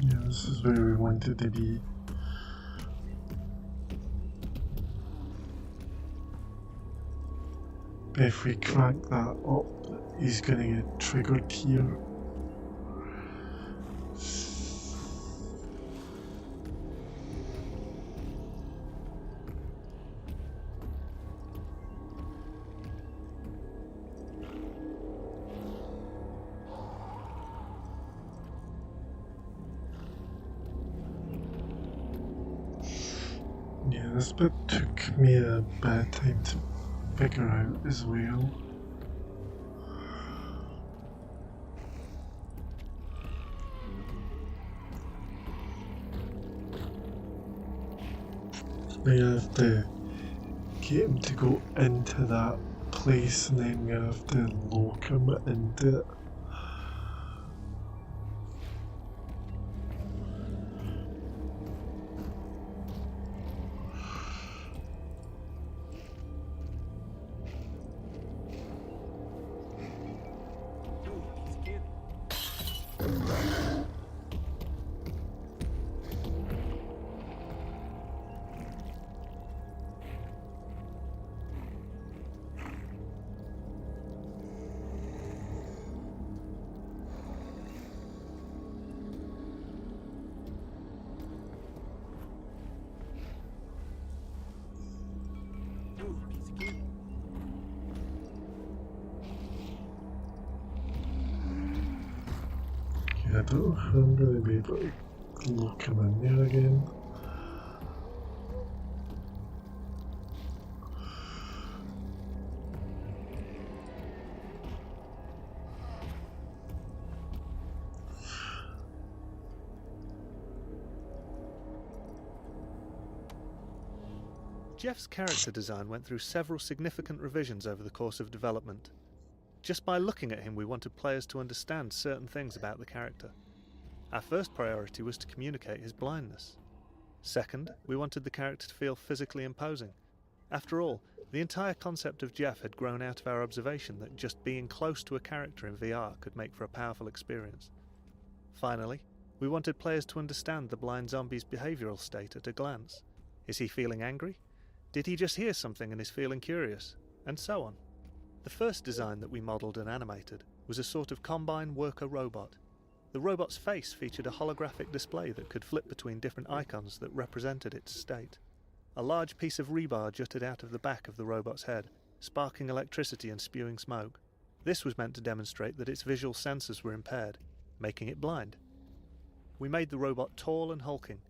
Yeah, this is where we wanted to be. If we crank that up, he's gonna get triggered here. Yeah, this bit took me a bad time to figure out as well. We have to get him to go into that place and then we have to lock him into it. I don't know if I'm going to be able to lock him in there again. Jeff's character design went through several significant revisions over the course of development. Just by looking at him, we wanted players to understand certain things about the character. Our first priority was to communicate his blindness. Second, we wanted the character to feel physically imposing. After all, the entire concept of Jeff had grown out of our observation that just being close to a character in VR could make for a powerful experience. Finally, we wanted players to understand the blind zombie's behavioural state at a glance. Is he feeling angry? Did he just hear something and is feeling curious? And so on. The first design that we modelled and animated was a sort of combine worker robot. The robot's face featured a holographic display that could flip between different icons that represented its state. A large piece of rebar jutted out of the back of the robot's head, sparking electricity and spewing smoke. This was meant to demonstrate that its visual sensors were impaired, making it blind. We made the robot tall and hulking.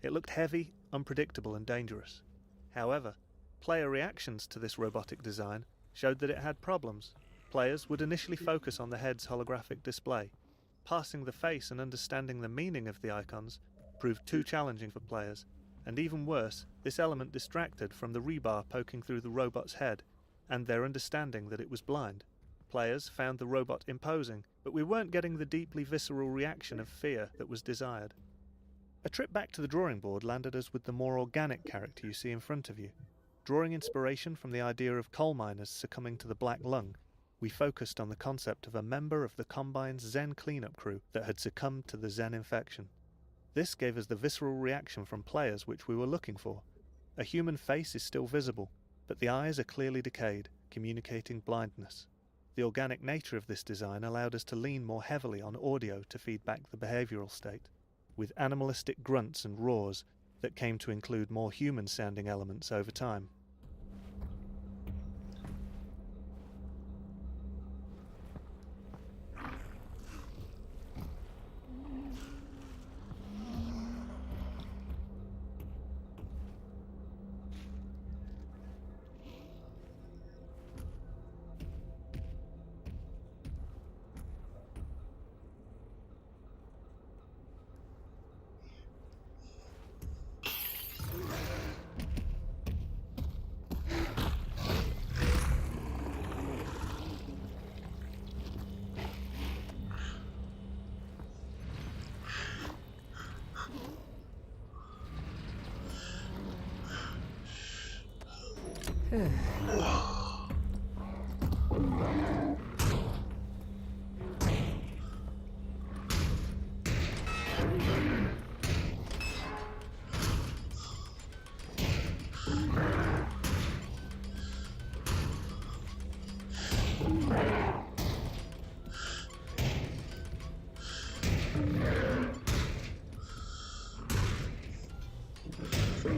It looked heavy, unpredictable and dangerous. However, player reactions to this robotic design showed that it had problems. Players would initially focus on the head's holographic display. Parsing the face and understanding the meaning of the icons proved too challenging for players, and even worse, this element distracted from the rebar poking through the robot's head and their understanding that it was blind. Players found the robot imposing, but we weren't getting the deeply visceral reaction of fear that was desired. A trip back to the drawing board landed us with the more organic character you see in front of you. Drawing inspiration from the idea of coal miners succumbing to the black lung, we focused on the concept of a member of the Combine's Zen cleanup crew that had succumbed to the Zen infection. This gave us the visceral reaction from players which we were looking for. A human face is still visible, but the eyes are clearly decayed, communicating blindness. The organic nature of this design allowed us to lean more heavily on audio to feed back the behavioural state, with animalistic grunts and roars that came to include more human-sounding elements over time. Yeah,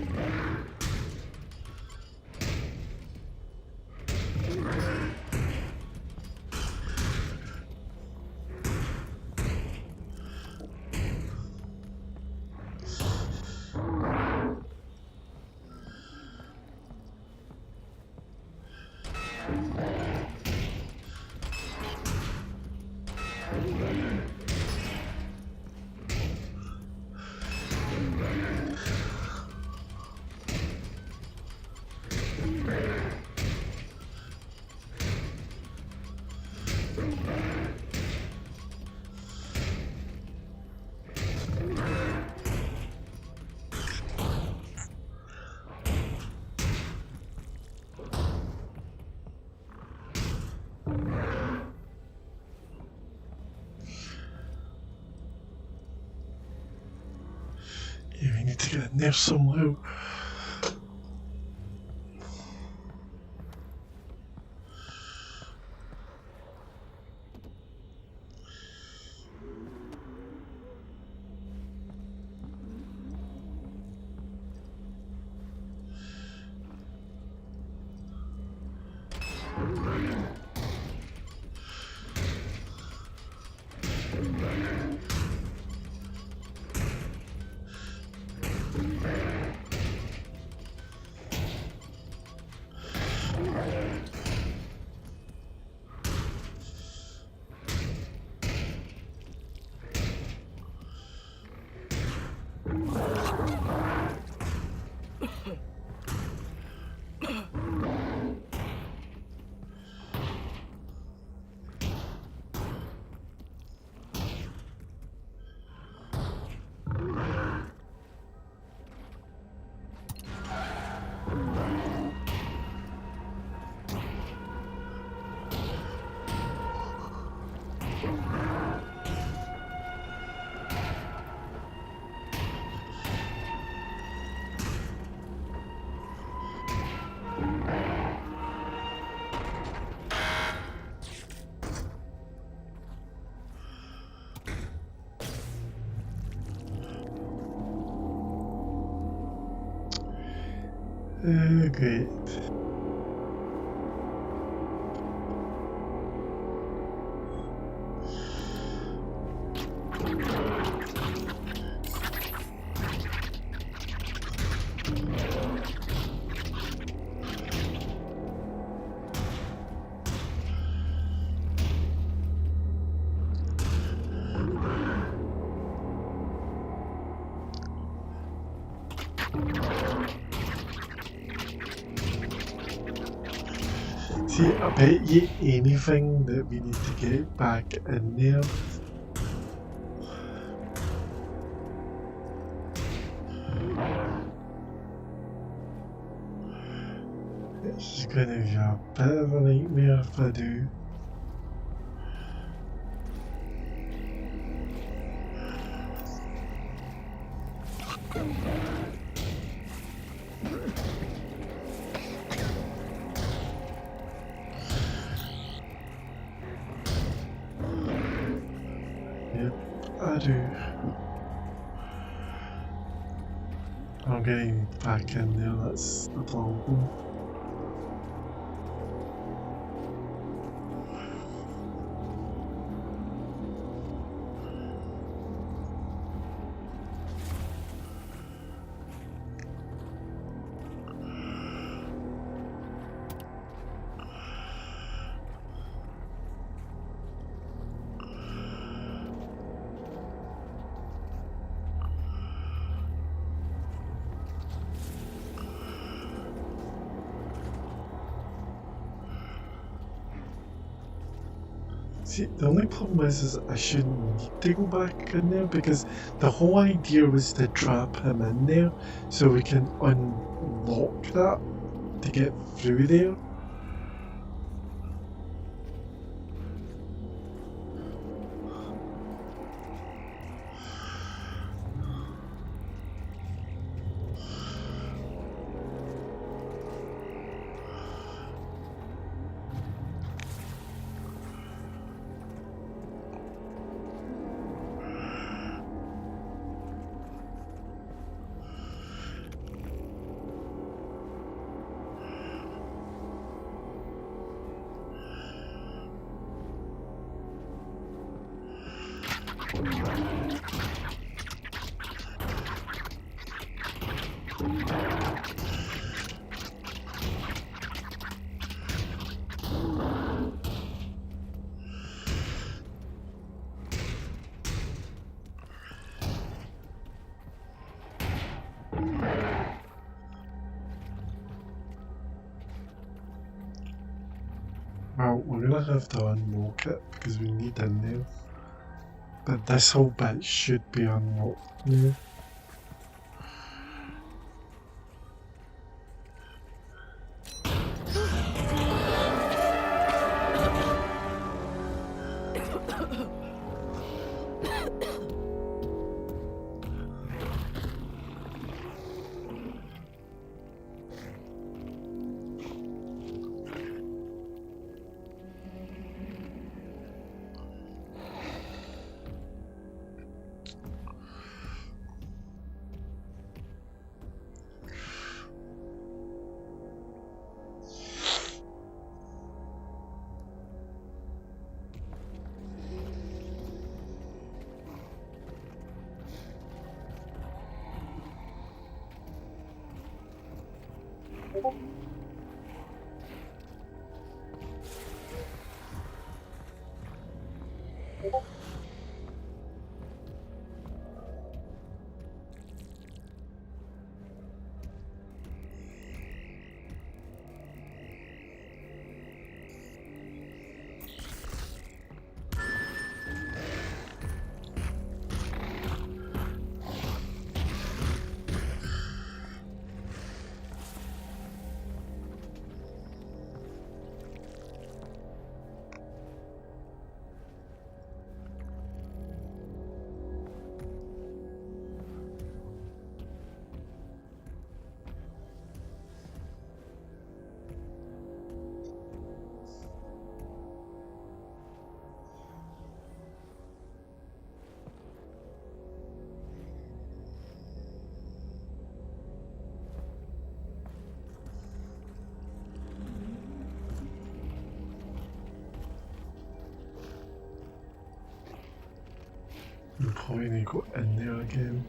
we need to get in there somehow. Great. See, I bet you anything that we need to get back in there. It's gonna be a bit of a nightmare if I do. Yep, I do. I'm getting back in there, that's the problem. See, the only problem is I shouldn't need to go back in there because the whole idea was to trap him in there so we can unlock that to get through there. we're gonna have to unlock it because we need a nail. But this whole bit should be unlocked now. I'm probably need to go in there again.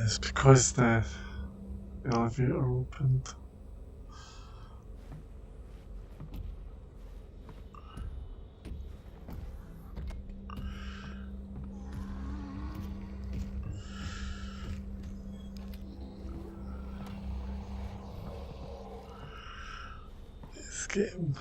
It's because the elevator opened. This game.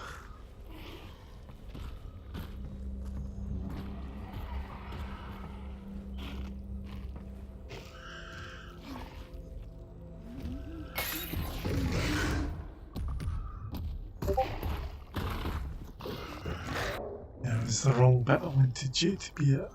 Yeah, it was the wrong bit I wanted Jay to be at.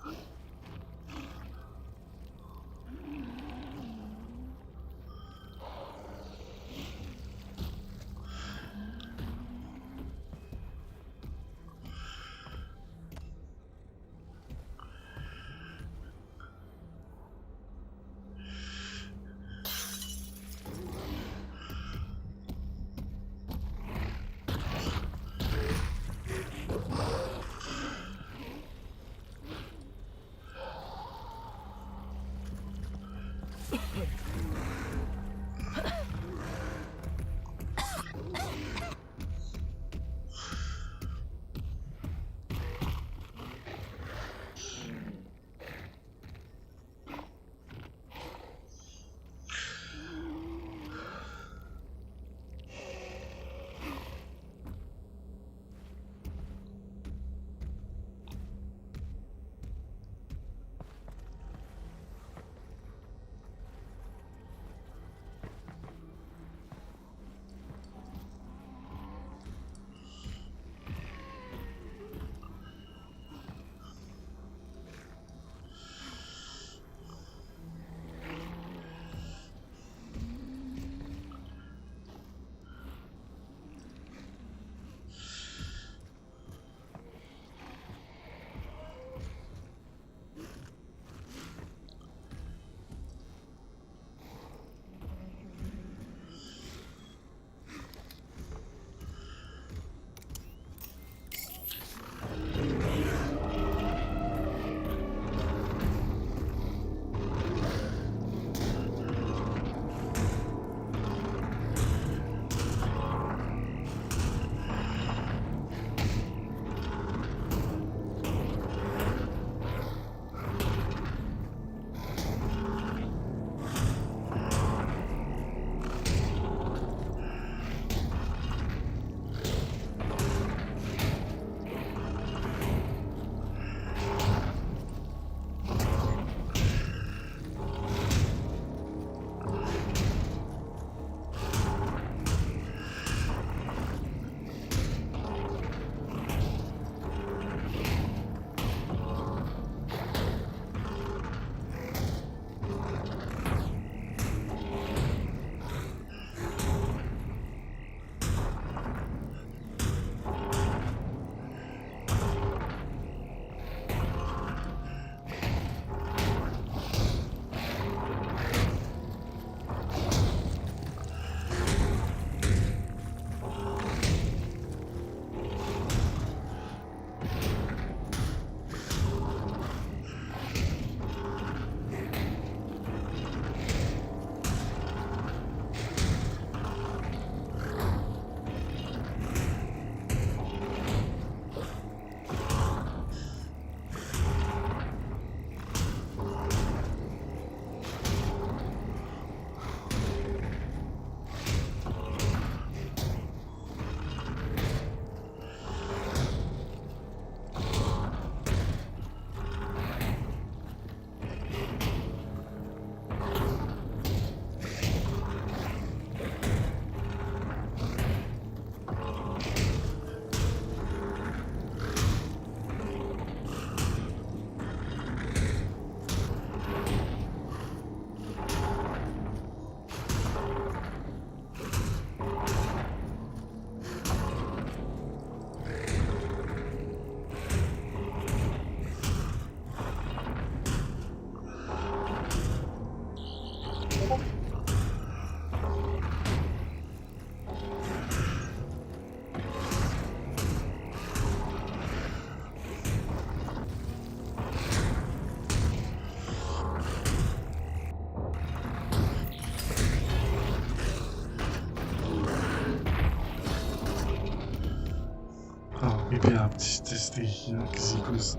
maybe I have to stay here because he goes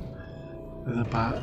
in the back.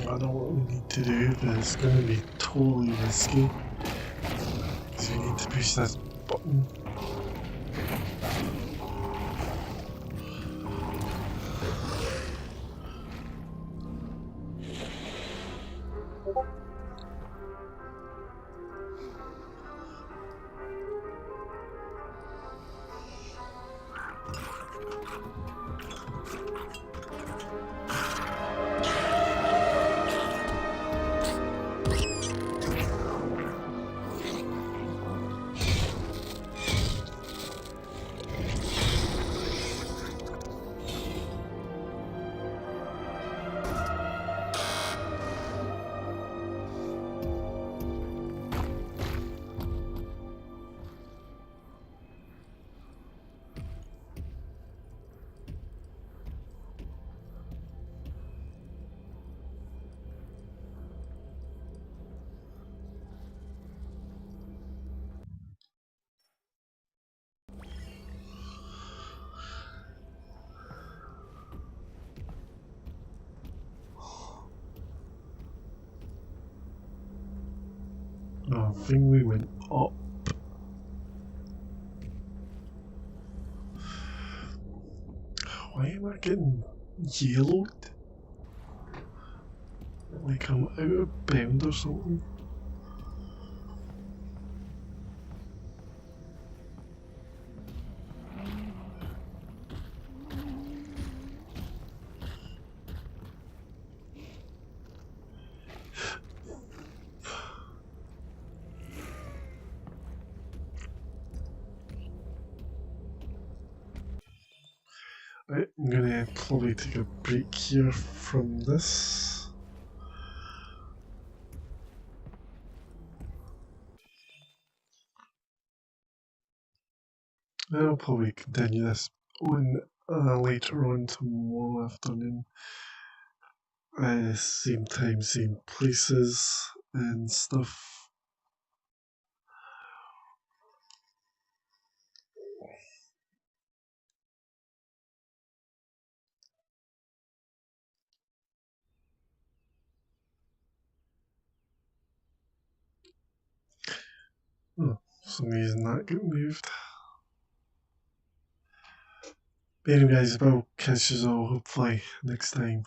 I know what we need to do, but it's going to be totally risky. So we need to push this button. I think we went up. Why am I getting yellowed? Like I'm out of bound or something? Right, I'm gonna probably take a break here from this. I'll probably continue this on later on tomorrow afternoon. Same time, same places and stuff. Oh, for some reason that got moved. But anyway guys, I'll catch you all hopefully next time.